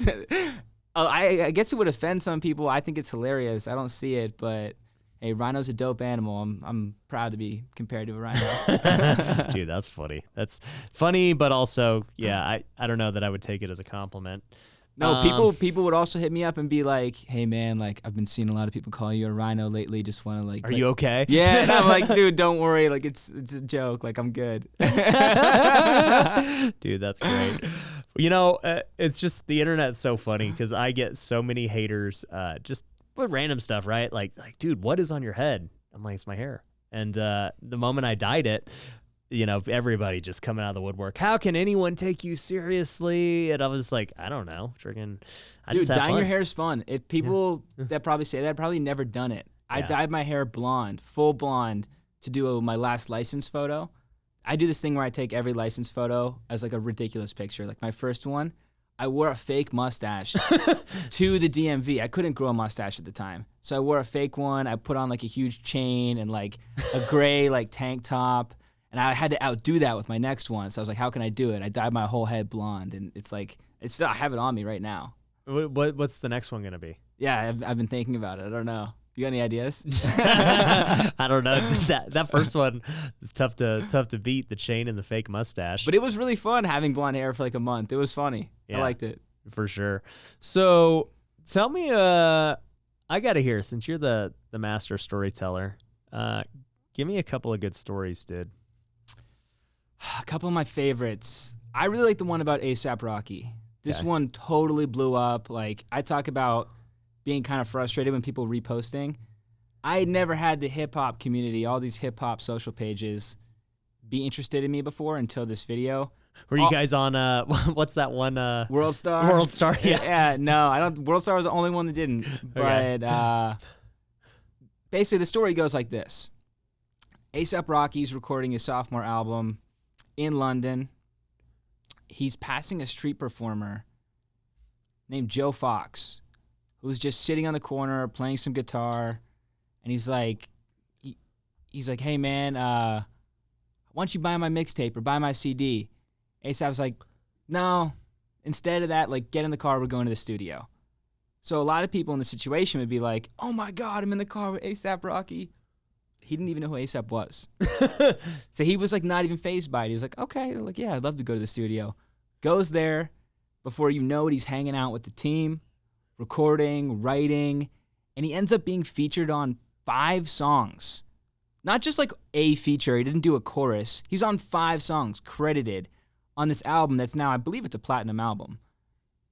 I guess it would offend some people. I think it's hilarious. I don't see it, but hey, Rhino's a dope animal. I'm proud to be compared to a rhino. Dude, that's funny. That's funny, but also, yeah, I don't know that I would take it as a compliment. No, people would also hit me up and be like, hey, man, like, I've been seeing a lot of people call you a rhino lately. Just want to, like... Are you okay? Yeah, and I'm like, dude, don't worry. Like, it's a joke. Like, I'm good. Dude, that's great. It's just, the internet's so funny because I get so many haters just with random stuff, right? Like, dude, what is on your head? I'm like, it's my hair. And the moment I dyed it, everybody just coming out of the woodwork. How can anyone take you seriously? And I was like, I don't know. Dude, dyeing your hair is fun. If people that probably say that probably never done it. I dyed my hair blonde, full blonde, to do my last license photo. I do this thing where I take every license photo as like a ridiculous picture. Like my first one, I wore a fake mustache to the DMV. I couldn't grow a mustache at the time. So I wore a fake one. I put on like a huge chain and like a gray like tank top. And I had to outdo that with my next one. So I was like, how can I do it? I dyed my whole head blonde. And it's like, I have it on me right now. What's the next one going to be? Yeah, I've been thinking about it. I don't know. You got any ideas? I don't know. That first one is tough to beat, the chain and the fake mustache. But it was really fun having blonde hair for like a month. It was funny. Yeah, I liked it. For sure. So tell me, I got to hear, since you're the master storyteller, give me a couple of good stories, dude. A couple of my favorites. I really like the one about A$AP Rocky. This one totally blew up. Like, I talk about being kind of frustrated when people reposting. I had never had the hip-hop community, all these hip-hop social pages, be interested in me before until this video. Were you guys on, what's that one? World Star? World Star, yeah. Yeah, no, I don't. World Star was the only one that didn't. But basically, the story goes like this. A$AP Rocky's recording his sophomore album in London. He's passing a street performer named Joe Fox, who's just sitting on the corner playing some guitar, and he's like, hey man, why don't you buy my mixtape or buy my CD? A$AP's like, no. Instead of that, like, get in the car, we're going to the studio. So a lot of people in the situation would be like, oh my God, I'm in the car with A$AP Rocky. He didn't even know who A$AP was. So he was like not even fazed by it. He was like, okay, like, yeah, I'd love to go to the studio. Goes there. Before you know it, he's hanging out with the team, recording, writing, and he ends up being featured on 5 songs. Not just like a feature. He didn't do a chorus. He's on 5 songs credited on this album that's now, I believe it's a platinum album.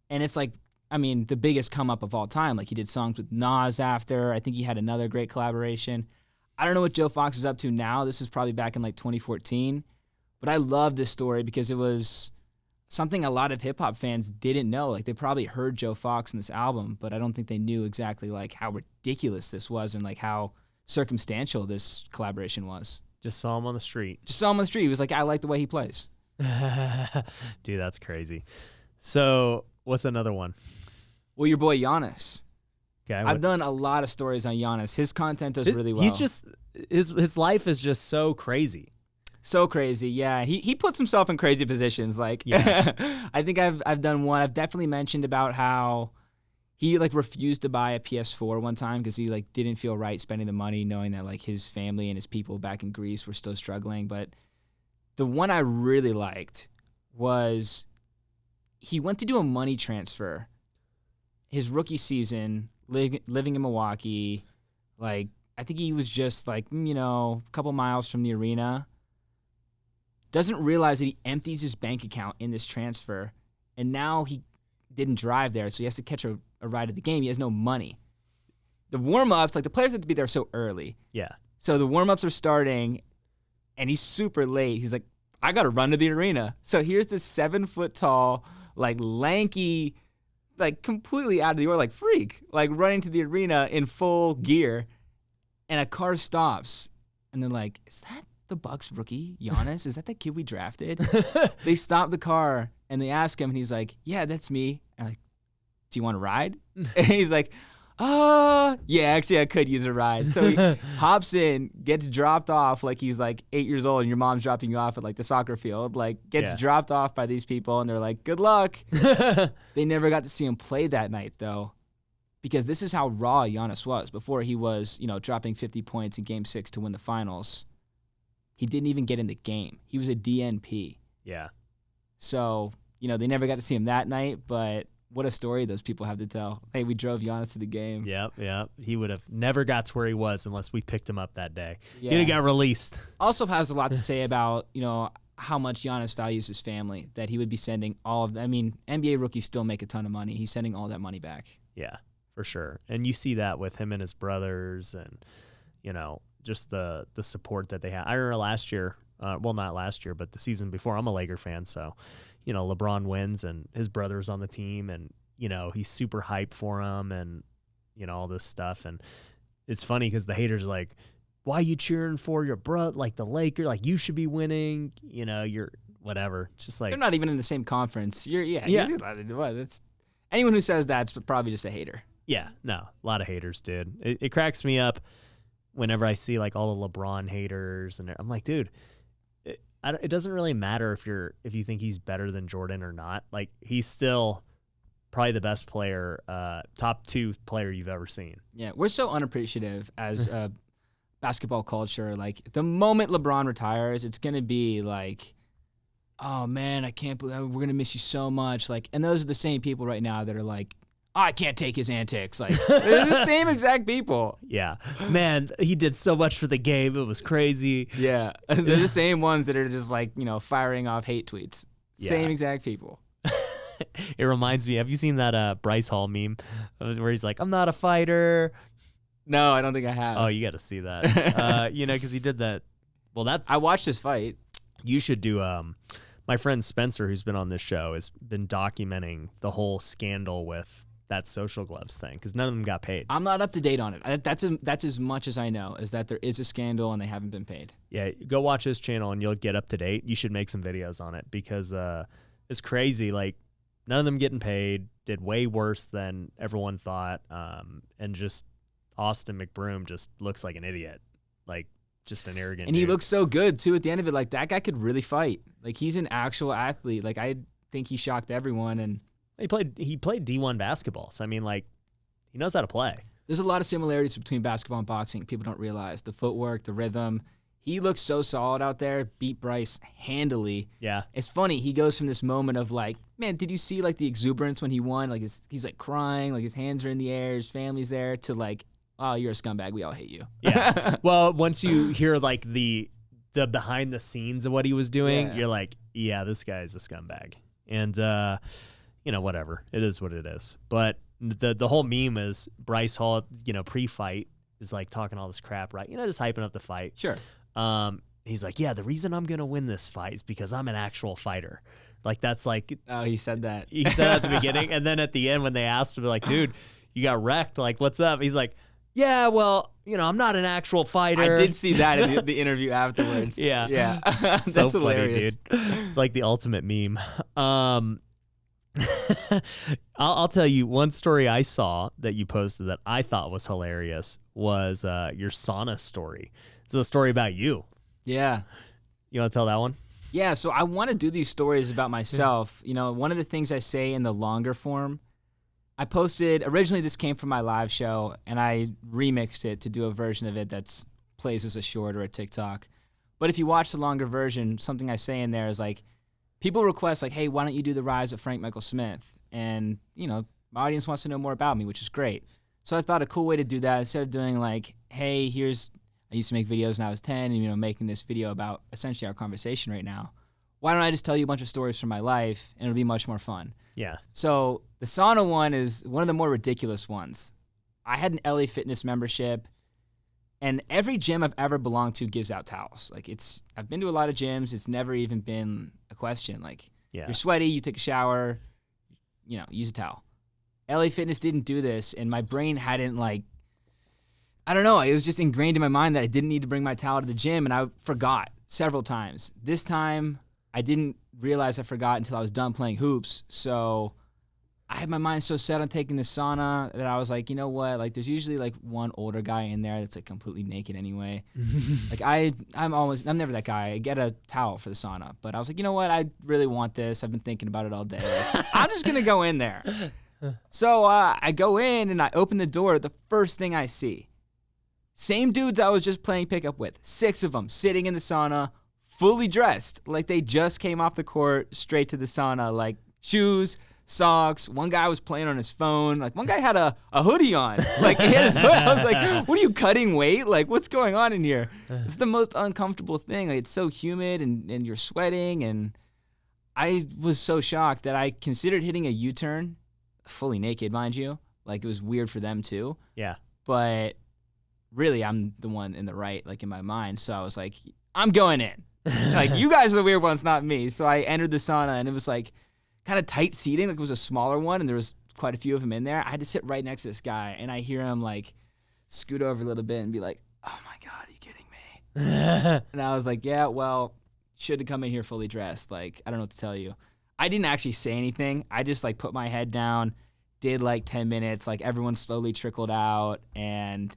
And it's like, I mean, the biggest come up of all time. Like, he did songs with Nas after. I think he had another great collaboration. I don't know what Joe Fox is up to now. This is probably back in like 2014. But I love this story because it was something a lot of hip hop fans didn't know. Like they probably heard Joe Fox in this album, but I don't think they knew exactly like how ridiculous this was and like how circumstantial this collaboration was. Just saw him on the street. He was like, I like the way he plays. Dude, that's crazy. So what's another one? Well, your boy Giannis. Okay, I've done a lot of stories on Giannis. His content does really well. He's just his life is just so crazy. So crazy, yeah. He puts himself in crazy positions. Like, Yeah. I think I've done one. I've definitely mentioned about how he like refused to buy a PS4 one time because he like didn't feel right spending the money, knowing that like his family and his people back in Greece were still struggling. But the one I really liked was he went to do a money transfer his rookie season, living in Milwaukee. Like, I think he was just like, a couple miles from the arena. Doesn't realize that he empties his bank account in this transfer, and now he didn't drive there, so he has to catch a ride at the game. He has no money. The warm-ups, like the players have to be there so early. Yeah. So the warm-ups are starting, and he's super late. He's like, I got to run to the arena. So here's this 7-foot-tall, like lanky, like completely out of the order, like freak, like running to the arena in full gear, and a car stops, and they're like, is that the Bucks rookie, Giannis? Is that the kid we drafted? They stop the car, and they ask him, and he's like, yeah, that's me. And I'm like, do you want a ride? And he's like, yeah, actually I could use a ride. So he hops in, gets dropped off like he's like 8 years old and your mom's dropping you off at like the soccer field, like gets dropped off by these people and they're like, good luck. They never got to see him play that night though, because this is how raw Giannis was before he was, dropping 50 points in game 6 to win the finals. He didn't even get in the game. He was a DNP. Yeah. So, they never got to see him that night, but what a story those people have to tell. Hey, we drove Giannis to the game. Yep. He would have never got to where he was unless we picked him up that day. Yeah. He'd have got released. Also has a lot to say about, how much Giannis values his family, that he would be sending all of them. I mean, NBA rookies still make a ton of money. He's sending all that money back. Yeah, for sure. And you see that with him and his brothers and, just the support that they have. I remember last year, well, not last year, but the season before, I'm a Laker fan, so LeBron wins and his brother's on the team and, he's super hyped for him and, all this stuff. And it's funny because the haters are like, why are you cheering for your brother, like the Lakers? Like, you should be winning, you're whatever. It's just like. They're not even in the same conference. That's anyone who says that's probably just a hater. Yeah, no, a lot of haters, dude. It cracks me up whenever I see like all the LeBron haters and I'm like, dude, it doesn't really matter if you think he's better than Jordan or not. Like, he's still probably the best player, top 2 player you've ever seen. Yeah, we're so unappreciative as a basketball culture. Like, the moment LeBron retires, it's going to be like, oh, man, I can't believe we're going to miss you so much. Like, and those are the same people right now that are like, I can't take his antics. Like, they're the same exact people. Yeah. Man, he did so much for the game. It was crazy. Yeah. They're the same ones that are just like, firing off hate tweets. Yeah. Same exact people. It reminds me, have you seen that Bryce Hall meme where he's like, I'm not a fighter? No, I don't think I have. Oh, you got to see that. Because he did that. Well, I watched his fight. You should do, my friend Spencer, who's been on this show, has been documenting the whole scandal with that Social Gloves thing because none of them got paid. I'm not up to date on it. That's as much as I know, is that there is a scandal and they haven't been paid. Yeah, go watch his channel and you'll get up to date. You should make some videos on it because it's crazy. Like, none of them getting paid, did way worse than everyone thought, and just Austin McBroom just looks like an idiot, like just an arrogant And he dude. looks so good, too, at the end of it. Like, that guy could really fight. Like, he's an actual athlete. Like, I think he shocked everyone, and He played D1 basketball, so I mean, like, he knows how to play. there's a lot of similarities between basketball and boxing. People don't realize the footwork, the rhythm. He looks so solid out there, beat Bryce handily. Yeah. It's funny. He goes from this moment of like, man, did you see like the exuberance when he won? Like he's like crying, like his hands are in the air, his family's there, to like, oh, you're a scumbag. We all hate you. Yeah. Well, once you hear like the behind the scenes of what he was doing, Yeah. you're like, yeah, this guy's a scumbag. And whatever. It is what it is. But the whole meme is Bryce Hall, pre-fight is like talking all this crap, right? Just hyping up the fight. Sure. He's like, yeah, the reason I'm going to win this fight is because I'm an actual fighter, Like that's like Oh, he said that. he said at the beginning, and then at the end when they asked him, like, dude, you got wrecked. Like, what's up? He's like, yeah, well, I'm not an actual fighter. I did see that in the interview afterwards. Yeah. Yeah. That's So hilarious. funny, dude. Like the ultimate meme. I'll tell you one story I saw that you posted that I thought was hilarious was your sauna story. It's a story about you. Yeah. You want to tell that one? Yeah, so I want to do these stories about myself. One of the things I say in the longer form, I posted, originally this came from my live show, and I remixed it to do a version of it that's plays as a short or a TikTok. But if you watch the longer version, something I say in there is like, people request like, hey, why don't you do the rise of Frank Michael Smith? And, my audience wants to know more about me, which is great. So I thought a cool way to do that, instead of doing like, hey, I used to make videos when I was 10 and, making this video about essentially our conversation right now. Why don't I just tell you a bunch of stories from my life and it'll be much more fun? Yeah. So the sauna one is one of the more ridiculous ones. I had an LA Fitness membership, and every gym I've ever belonged to gives out towels. Like I've been to a lot of gyms. It's never even been a question. Like you're sweaty, you take a shower, use a towel. LA Fitness didn't do this, and my brain hadn't I don't know. It was just ingrained in my mind that I didn't need to bring my towel to the gym, and I forgot several times. This time, I didn't realize I forgot until I was done playing hoops. So I had my mind so set on taking the sauna that I was like, you know what? Like, there's usually one older guy in there that's completely naked anyway. I'm never that guy. I get a towel for the sauna, but I was like, you know what? I really want this. I've been thinking about it all day. I'm just gonna go in there. So I go in and I open the door. The first thing I see, same dudes I was just playing pickup with, 6 of them sitting in the sauna, fully dressed, like they just came off the court straight to the sauna, like shoes, socks. One guy was playing on his phone. Like one guy had a hoodie on. Like he had his hood. I was like, what are you, cutting weight? Like what's going on in here? It's the most uncomfortable thing. Like it's so humid and you're sweating. And I was so shocked that I considered hitting a U-turn, fully naked, mind you. Like it was weird for them too. Yeah. But really, I'm the one in the right, like in my mind. So I was like, I'm going in. Like you guys are the weird ones, not me. So I entered the sauna, and it was like kind of tight seating. Like it was a smaller one, and there was quite a few of them in there. I had to sit right next to this guy, and I hear him like scoot over a little bit and be like, "Oh my God, are you kidding me?" And I was like, "Yeah, well, should have come in here fully dressed. Like I don't know what to tell you." I didn't actually say anything. I just put my head down, did 10 minutes. Like everyone slowly trickled out, and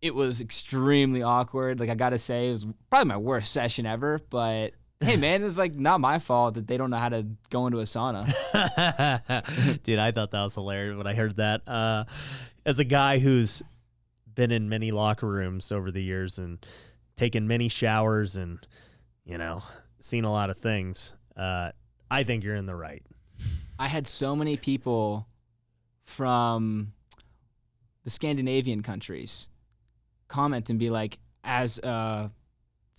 it was extremely awkward. Like I gotta say, it was probably my worst session ever. But hey, man, it's not my fault that they don't know how to go into a sauna. Dude, I thought that was hilarious when I heard that. As a guy who's been in many locker rooms over the years and taken many showers and seen a lot of things, I think you're in the right. I had so many people from the Scandinavian countries comment and be like, as a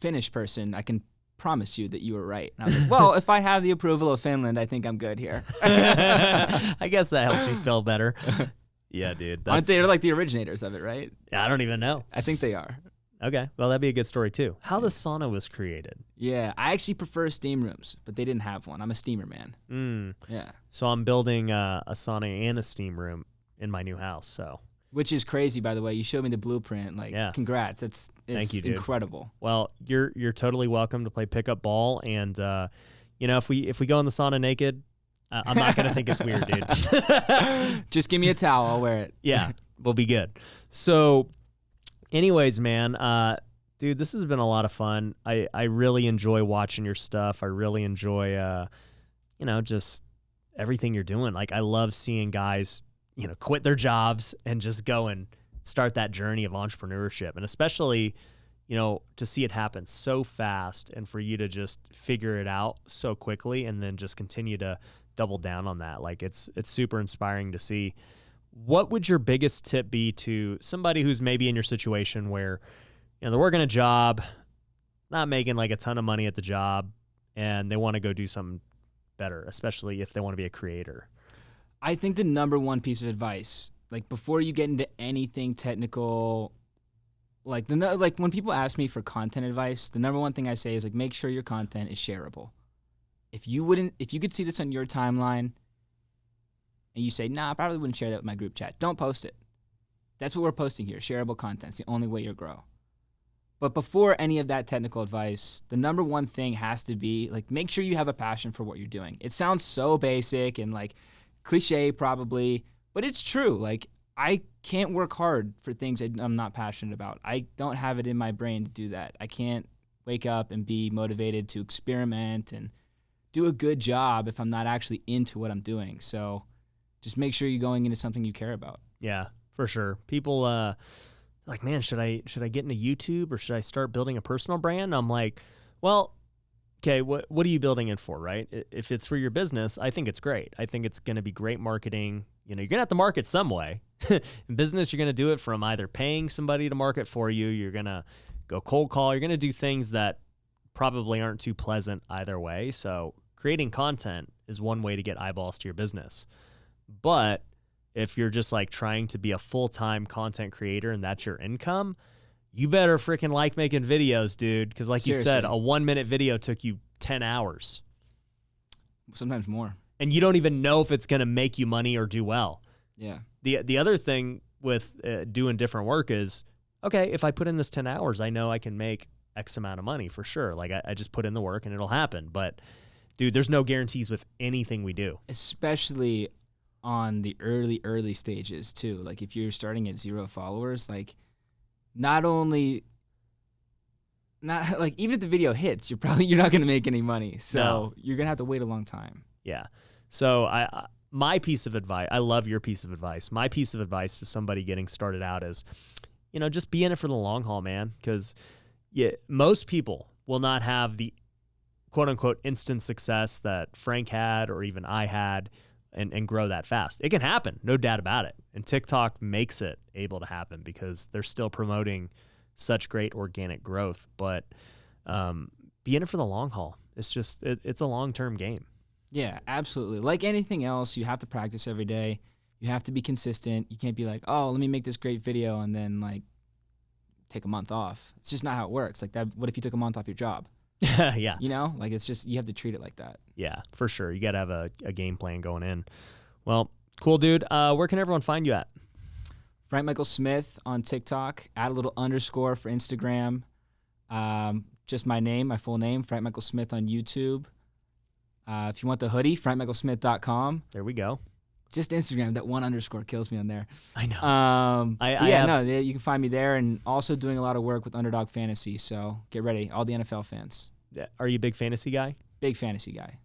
Finnish person, I can promise you that you were right. And I was like, well, if I have the approval of Finland, I think I'm good here. I guess that helps you feel better. Yeah, dude. Aren't they like the originators of it, right? I don't even know. I think they are. Okay. Well, that'd be a good story, too. How the sauna was created. Yeah. I actually prefer steam rooms, but they didn't have one. I'm a steamer man. Yeah. So I'm building a sauna and a steam room in my new house, so... Which is crazy, by the way. You showed me the blueprint. Congrats. It's Thank you, dude. Incredible. Well, you're totally welcome to play pickup ball, and if we go in the sauna naked, I'm not gonna think it's weird, dude. Just give me a towel. I'll wear it. Yeah, we'll be good. So, anyways, man, dude, this has been a lot of fun. I really enjoy watching your stuff. I really enjoy, just everything you're doing. Like, I love seeing guys quit their jobs and just go and start that journey of entrepreneurship. And especially, to see it happen so fast and for you to just figure it out so quickly and then just continue to double down on that. Like it's super inspiring to see. What would your biggest tip be to somebody who's maybe in your situation where, they're working a job, not making a ton of money at the job, and they want to go do something better, especially if they want to be a creator? I think the number one piece of advice, before you get into anything technical, when people ask me for content advice, the number one thing I say is make sure your content is shareable. if you could see this on your timeline and you say, nah, I probably wouldn't share that with my group chat, don't post it. That's what we're posting here. Shareable content. It's the only way you'll grow. But before any of that technical advice, the number one thing has to be, like, make sure you have a passion for what you're doing. It sounds so basic and, like, cliche probably, but it's true. Like, I can't work hard for things I'm not passionate about. I don't have it in my brain to do that. I can't wake up and be motivated to experiment and do a good job if I'm not actually into what I'm doing. So just make sure you're going into something you care about. Yeah, for sure. People like, man, should I get into YouTube or should I start building a personal brand? I'm like, well, okay, what are you building it for, right? If it's for your business, I think it's great. I think it's going to be great marketing. You know, you're going to have to market some way. In business, you're going to do it from either paying somebody to market for you, you're going to go cold call, you're going to do things that probably aren't too pleasant either way. So creating content is one way to get eyeballs to your business. But if you're just like trying to be a full-time content creator and that's your income, you better freaking like making videos, dude. Because like Seriously. You said, a 1-minute video took you 10 hours. Sometimes more. And you don't even know if it's going to make you money or do well. Yeah. The other thing with doing different work is, okay, if I put in this 10 hours, I know I can make X amount of money for sure. Like I just put in the work and it'll happen. But dude, there's no guarantees with anything we do. Especially on the early stages too. Like if you're starting at 0 followers, like even if the video hits, you're not going to make any money. So You're going to have to wait a long time. Yeah. So my piece of advice, I love your piece of advice. My piece of advice to somebody getting started out is, just be in it for the long haul, man. Because most people will not have the quote unquote instant success that Frank had or even I had and grow that fast. It can happen, no doubt about it. And TikTok makes it able to happen because they're still promoting such great organic growth. But be in it for the long haul. It's just, it's a long-term game. Yeah, absolutely. Like anything else, you have to practice every day. You have to be consistent. You can't be like, oh, let me make this great video and then like take a month off. It's just not how it works. Like that. What if you took a month off your job? Yeah. Like it's just, you have to treat it like that. Yeah, for sure. You got to have a game plan going in. Well, cool, dude. Where can everyone find you at? Frank Michael Smith on TikTok. Add a little underscore for Instagram. Just my name, my full name, Frank Michael Smith on YouTube. If you want the hoodie, frankmichaelsmith.com. There we go. Just Instagram. That one underscore kills me on there. I know. You can find me there, and also doing a lot of work with Underdog Fantasy. So get ready, all the NFL fans. Are you a big fantasy guy? Big fantasy guy.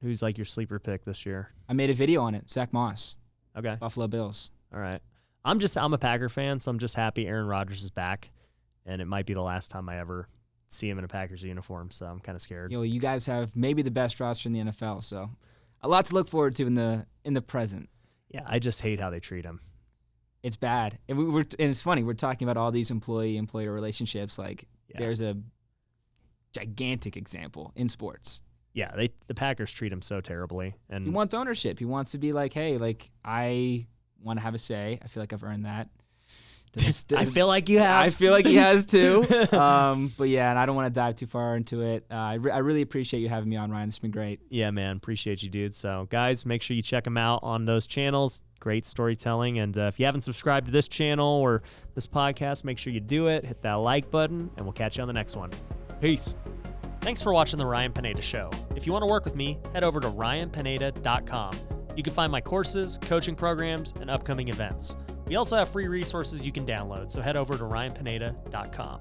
Who's like your sleeper pick this year? I made a video on it. Zach Moss. Okay. Buffalo Bills. All right. I'm a Packer fan, so I'm just happy Aaron Rodgers is back, and it might be the last time I ever see him in a Packers uniform, so I'm kind of scared. You guys have maybe the best roster in the NFL, so a lot to look forward to in the present. Yeah, I just hate how they treat him. It's bad. And it's funny, we're talking about all these employee-employer relationships. Like, There's a gigantic example in sports. Yeah, the Packers treat him so terribly. And he wants ownership. He wants to be like, hey, like, I want to have a say. I feel like I've earned that. I feel like you have. I feel like he has too. But yeah, and I don't want to dive too far into it. I really appreciate you having me on, Ryan. This has been great. Yeah, man. Appreciate you, dude. So, guys, make sure you check him out on those channels. Great storytelling. And if you haven't subscribed to this channel or this podcast, make sure you do it. Hit that like button, and we'll catch you on the next one. Peace. Thanks for watching The Ryan Pineda Show. If you want to work with me, head over to ryanpineda.com. You can find my courses, coaching programs, and upcoming events. We also have free resources you can download, so head over to ryanpineda.com.